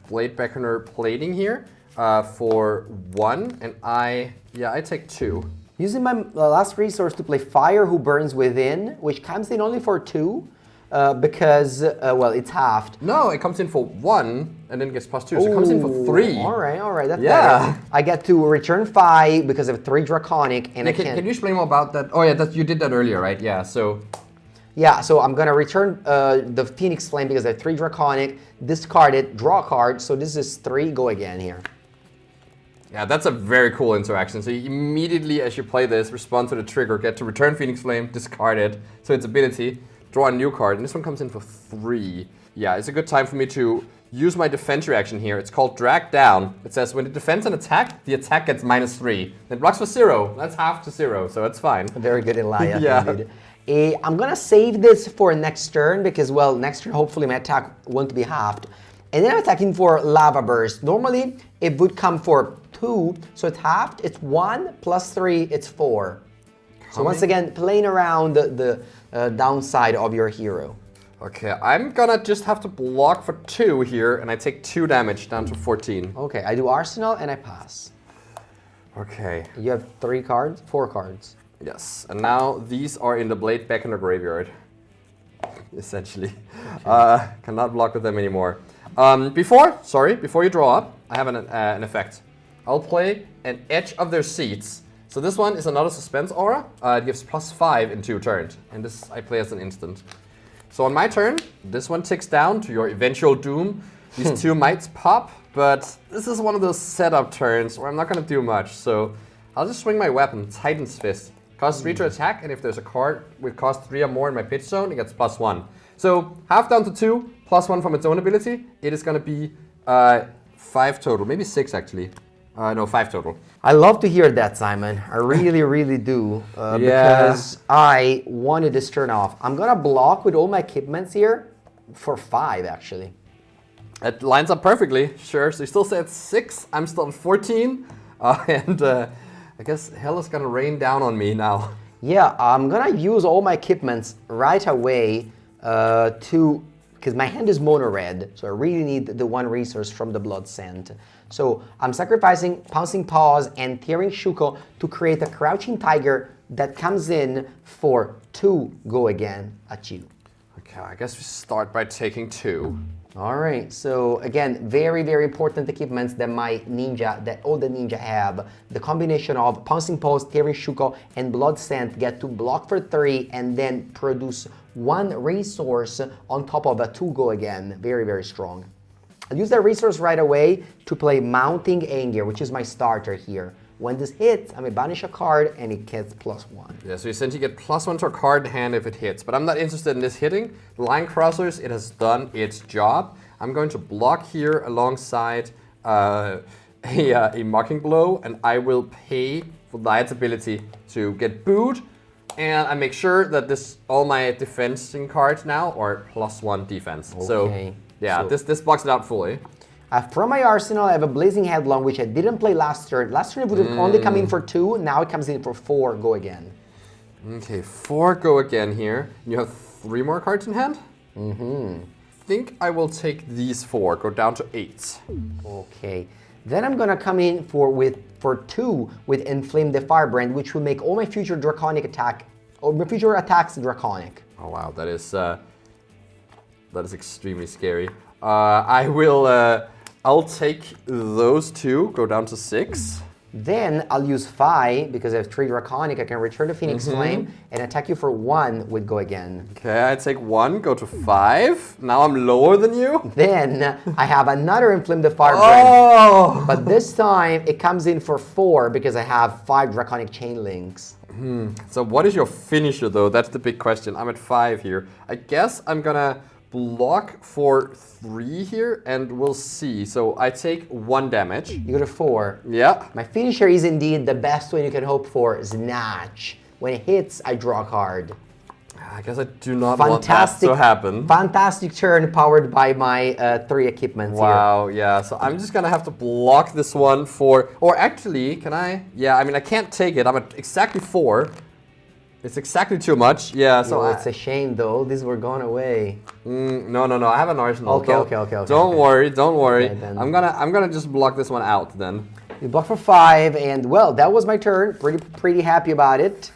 Blade Beckoner plating here for 1, and I take 2. Using my last resource to play Fire Who Burns Within, which comes in only for 2, because, well, it's halved. No, it comes in for 1, and then gets +2, so it comes in for 3. All right, that's better. I get to return 5 because I have 3 Draconic, and I can you explain more about that? Oh yeah, you did that earlier, right? Yeah, so... Yeah, so I'm gonna return the Phoenix Flame because I have 3 Draconic, discard it, draw a card, so this is 3, go again here. Yeah, that's a very cool interaction. So you immediately, as you play this, respond to the trigger, get to return Phoenix Flame, discard it, so its ability, draw a new card, and this one comes in for 3. Yeah, it's a good time for me to use my defense reaction here. It's called Drag Down. It says when it defends an attack, the attack gets -3. Then it blocks for 0. That's half to 0, so it's fine. Very good in Lyeth, yeah. indeed. I'm gonna save this for next turn because, well, next turn hopefully my attack won't be halved. And then I'm attacking for Lava Burst. Normally it would come for 2, so it's halved. It's 1 plus 3, it's 4. So once again, playing around the downside of your hero. Okay, I'm gonna just have to block for 2 here, and I take 2 damage down to 14. Okay, I do Arsenal and I pass. Okay. You have 4 cards. Yes, and now these are in the blade back in the graveyard, essentially. Okay. Cannot block with them anymore. Before you draw up, I have an effect. I'll play an Edge of Their Seats. So this one is another suspense aura. It gives +5 in 2 turns, and this I play as an instant. So on my turn, this one ticks down to your eventual doom. These 2 might pop, but this is one of those setup turns where I'm not gonna do much. So I'll just swing my weapon, Titan's Fist. Costs 3 to attack, and if there's a card with cost 3 or more in my pitch zone, it gets +1. So half down to 2, +1 from its own ability. It is gonna be 5 total, maybe 6 actually. No, 5 total. I love to hear that, Simon. I really, really do. Because I wanted this turn off. I'm gonna block with all my equipments here for 5, actually. It lines up perfectly, sure. So you still say it's 6, I'm still at 14. And I guess hell is gonna rain down on me now. Yeah, I'm gonna use all my equipments right away because my hand is mono red, so I really need the 1 resource from the Blood Scent. So I'm sacrificing Pouncing Paws and Tearing Shuko to create a Crouching Tiger that comes in for 2 go again at you. Okay, I guess we start by taking 2. All right, so again, very, very important equipments that all the ninja have. The combination of Pouncing Paws, Tearing Shuko, and Blood Scent get to block for 3 and then produce 1 resource on top of a 2 go again. Very, very strong. I'll use that resource right away to play Mounting Anger, which is my starter here. When this hits, I may banish a card and it gets +1. Yeah, so essentially you get +1 to a card in hand if it hits. But I'm not interested in this hitting. Line Crossers, it has done its job. I'm going to block here alongside a Mocking Blow, and I will pay for Lights' ability to get booed. And I make sure that all my defensing cards now are +1 defense. Okay. So yeah, this blocks it out fully. From my arsenal, I have a Blazing Headlong, which I didn't play last turn. Last turn it would have only come in for 2, now it comes in for 4 go again. Okay, 4 go again here. You have 3 more cards in hand? I think I will take these 4, go down to 8. Okay, then I'm gonna come in for 2 with Inflame the Firebrand, which will make all my future draconic my future attacks draconic. Oh wow, that is extremely scary. I'll take those 2, go down to 6. Then I'll use FaB, because I have 3 Draconic, I can return the Phoenix Flame and attack you for 1 with Go Again. Okay, I take 1, go to 5. Now I'm lower than you. Then I have another Inflame the Firebrand. Oh! But this time it comes in for 4 because I have 5 Draconic Chain Links. So what is your finisher though? That's the big question. I'm at 5 here. I guess I'm gonna block for 3 here, and we'll see. So I take 1 damage. You go to 4. Yeah. My finisher is indeed the best one you can hope for, Snatch. When it hits, I draw a card. I guess I do not want that to happen. Fantastic turn powered by my 3 equipments here. Wow, yeah. So I'm just gonna have to block this one or actually, can I? Yeah, I mean, I can't take it. I'm at exactly 4. It's exactly too much. Yeah, so it's a shame though. These were gone away. No. I have an arsenal. Okay. Don't worry. Okay, I'm gonna just block this one out then. You block for 5, and well, that was my turn. Pretty happy about it.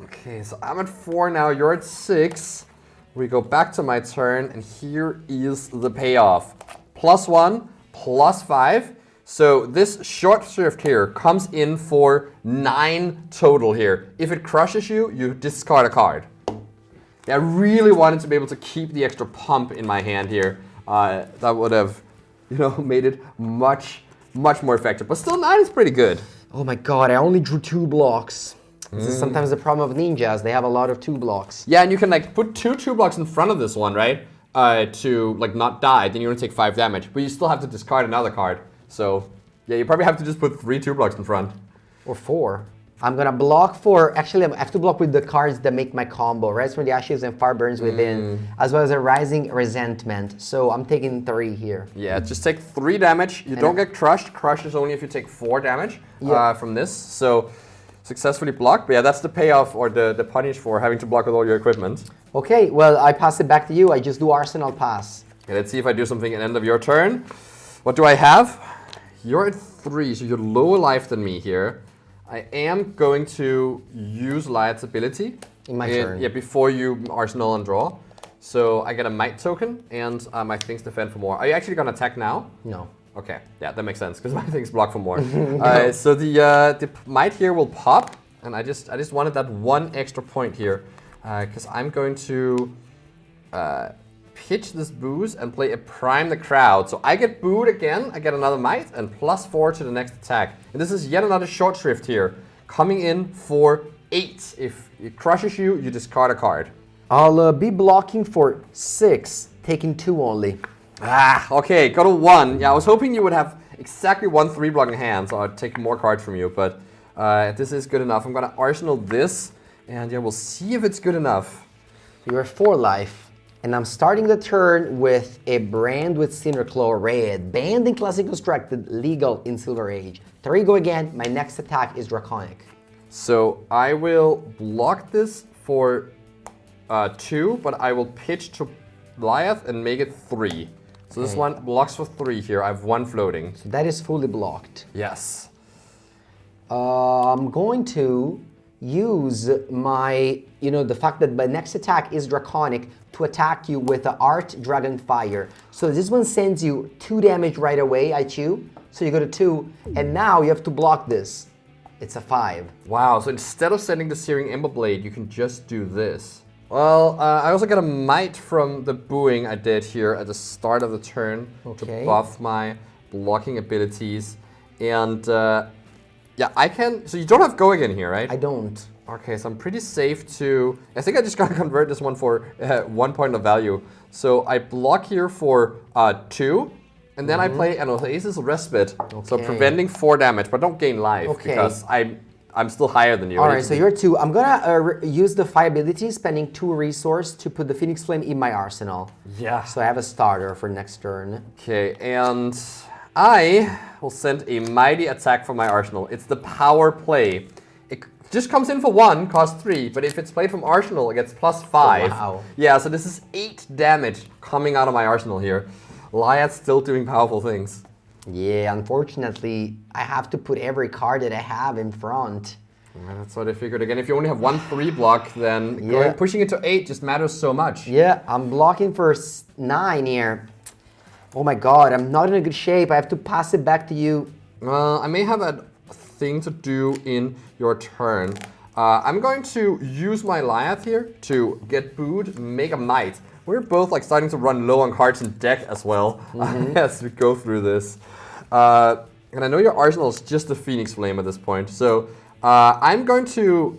Okay, so I'm at 4 now. You're at 6. We go back to my turn, and here is the payoff. +1, +5. So this short shrift here comes in for 9 total here. If it crushes you, you discard a card. I really wanted to be able to keep the extra pump in my hand here. That would have, made it much more effective. But still, 9 is pretty good. Oh my god, I only drew 2 blocks. This is sometimes the problem of ninjas. They have a lot of 2 blocks. Yeah, and you can put 2 blocks in front of this one, right? To not die. Then you're gonna take 5 damage, but you still have to discard another card. So yeah, you probably have to just put 3 2 blocks in front. Or 4. I'm gonna block for, actually I have to block with the cards that make my combo. Rise from the Ashes and Fire Burns Within, as well as a Rising Resentment. So I'm taking 3 here. Yeah, just take 3 damage. You don't get crushed. Crushed is only if you take 4 damage from this. So successfully blocked. But yeah, that's the payoff or the punish for having to block with all your equipment. Okay, well, I pass it back to you. I just do Arsenal pass. Okay, let's see if I do something at the end of your turn. What do I have? You're at 3, so you're lower life than me here. I am going to use Liat's ability. In my turn. Yeah, before you Arsenal and draw. So I get a Might token, and my things defend for more. Are you actually going to attack now? No. Okay, yeah, that makes sense, because my things block for more. So the Might here will pop, and I just wanted that 1 extra point here, because I'm going to pitch this booze and play a Prime the Crowd. So I get booed again, I get another Might, and +4 to the next attack. And this is yet another short shrift here, coming in for 8. If it crushes you, you discard a card. I'll be blocking for 6, taking 2 only. Ah, okay, got a 1. Yeah, I was hoping you would have exactly 1 3-block in hand, so I'd take more cards from you, but this is good enough. I'm gonna Arsenal this, and yeah, we'll see if it's good enough. You're 4 life. And I'm starting the turn with a Brand with Cinderclaw Red. Banned in Classic Constructed, legal in Silver Age. 3 go again, my next attack is Draconic. So I will block this for 2, but I will pitch to Liath and make it 3. So this one blocks for 3 here. I have 1 floating. So that is fully blocked. Yes. I'm going to use my, the fact that my next attack is Draconic to attack you with the Art Dragon Fire. So this one sends you 2 damage right away, I chew. So you go to 2, and now you have to block this. It's a 5. Wow, so instead of sending the Searing Ember Blade, you can just do this. Well, I also got a Might from the booing I did here at the start of the turn to buff my blocking abilities. And yeah, I can, so you don't have Go again here, right? I don't. Okay, so I'm pretty safe to, I think I just gotta convert this one for 1 point of value. So I block here for 2, and then I play an Oasis Respite, so preventing 4 damage, but don't gain life because I'm still higher than you. All right, so you're 2. I'm gonna use the FaB ability, spending 2 resource to put the Phoenix Flame in my arsenal. Yeah. So I have a starter for next turn. Okay, and I will send a Mighty Attack from my arsenal. It's the power play. It just comes in for 1, costs 3, but if it's played from arsenal, it gets +5. Oh, wow. Yeah, so this is 8 damage coming out of my arsenal here. Liat's still doing powerful things. Yeah, unfortunately, I have to put every card that I have in front. Yeah, that's what I figured. Again, if you only have 1 3-block, then pushing it to 8 just matters so much. Yeah, I'm blocking for 9 here. Oh my god, I'm not in a good shape. I have to pass it back to you. I may have a thing to do in your turn. I'm going to use my Liath here to get booed, make a Might. We're both like starting to run low on cards in deck as well as we go through this. And I know your arsenal is just the Phoenix Flame at this point. So I'm going to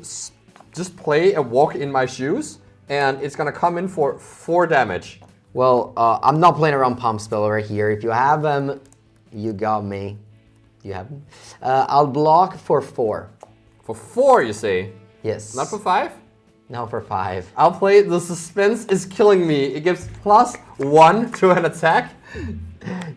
just play a Walk in My Shoes, and it's going to come in for 4 damage. Well, I'm not playing around Pump Spell right here. If you have them, you got me. You have them? I'll block for 4. For 4, you say? Yes. Not for 5? No, for 5. I'll play The Suspense is Killing Me. It gives +1 to an attack.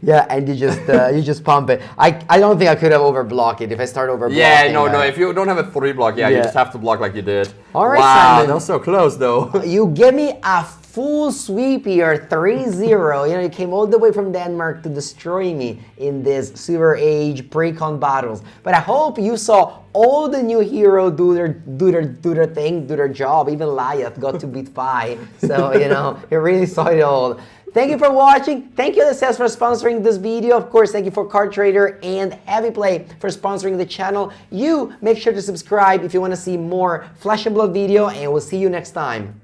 Yeah, and you just pump it. I don't think I could have overblocked it if I start overblocking. Yeah, no. If you don't have a 3-block, you just have to block like you did. All right, wow, Simon. that was so close though. You give me a full sweep here, 3-0. You came all the way from Denmark to destroy me in this Silver Age Precon battles. But I hope you saw all the new heroes do their thing, do their job. Even Liath got to beat Phi. So, you really saw it all. Thank you for watching. Thank you, LSS, for sponsoring this video. Of course, thank you for CARDTRADER and Heavy Play for sponsoring the channel. You make sure to subscribe if you want to see more Flesh and Blood video, and we'll see you next time.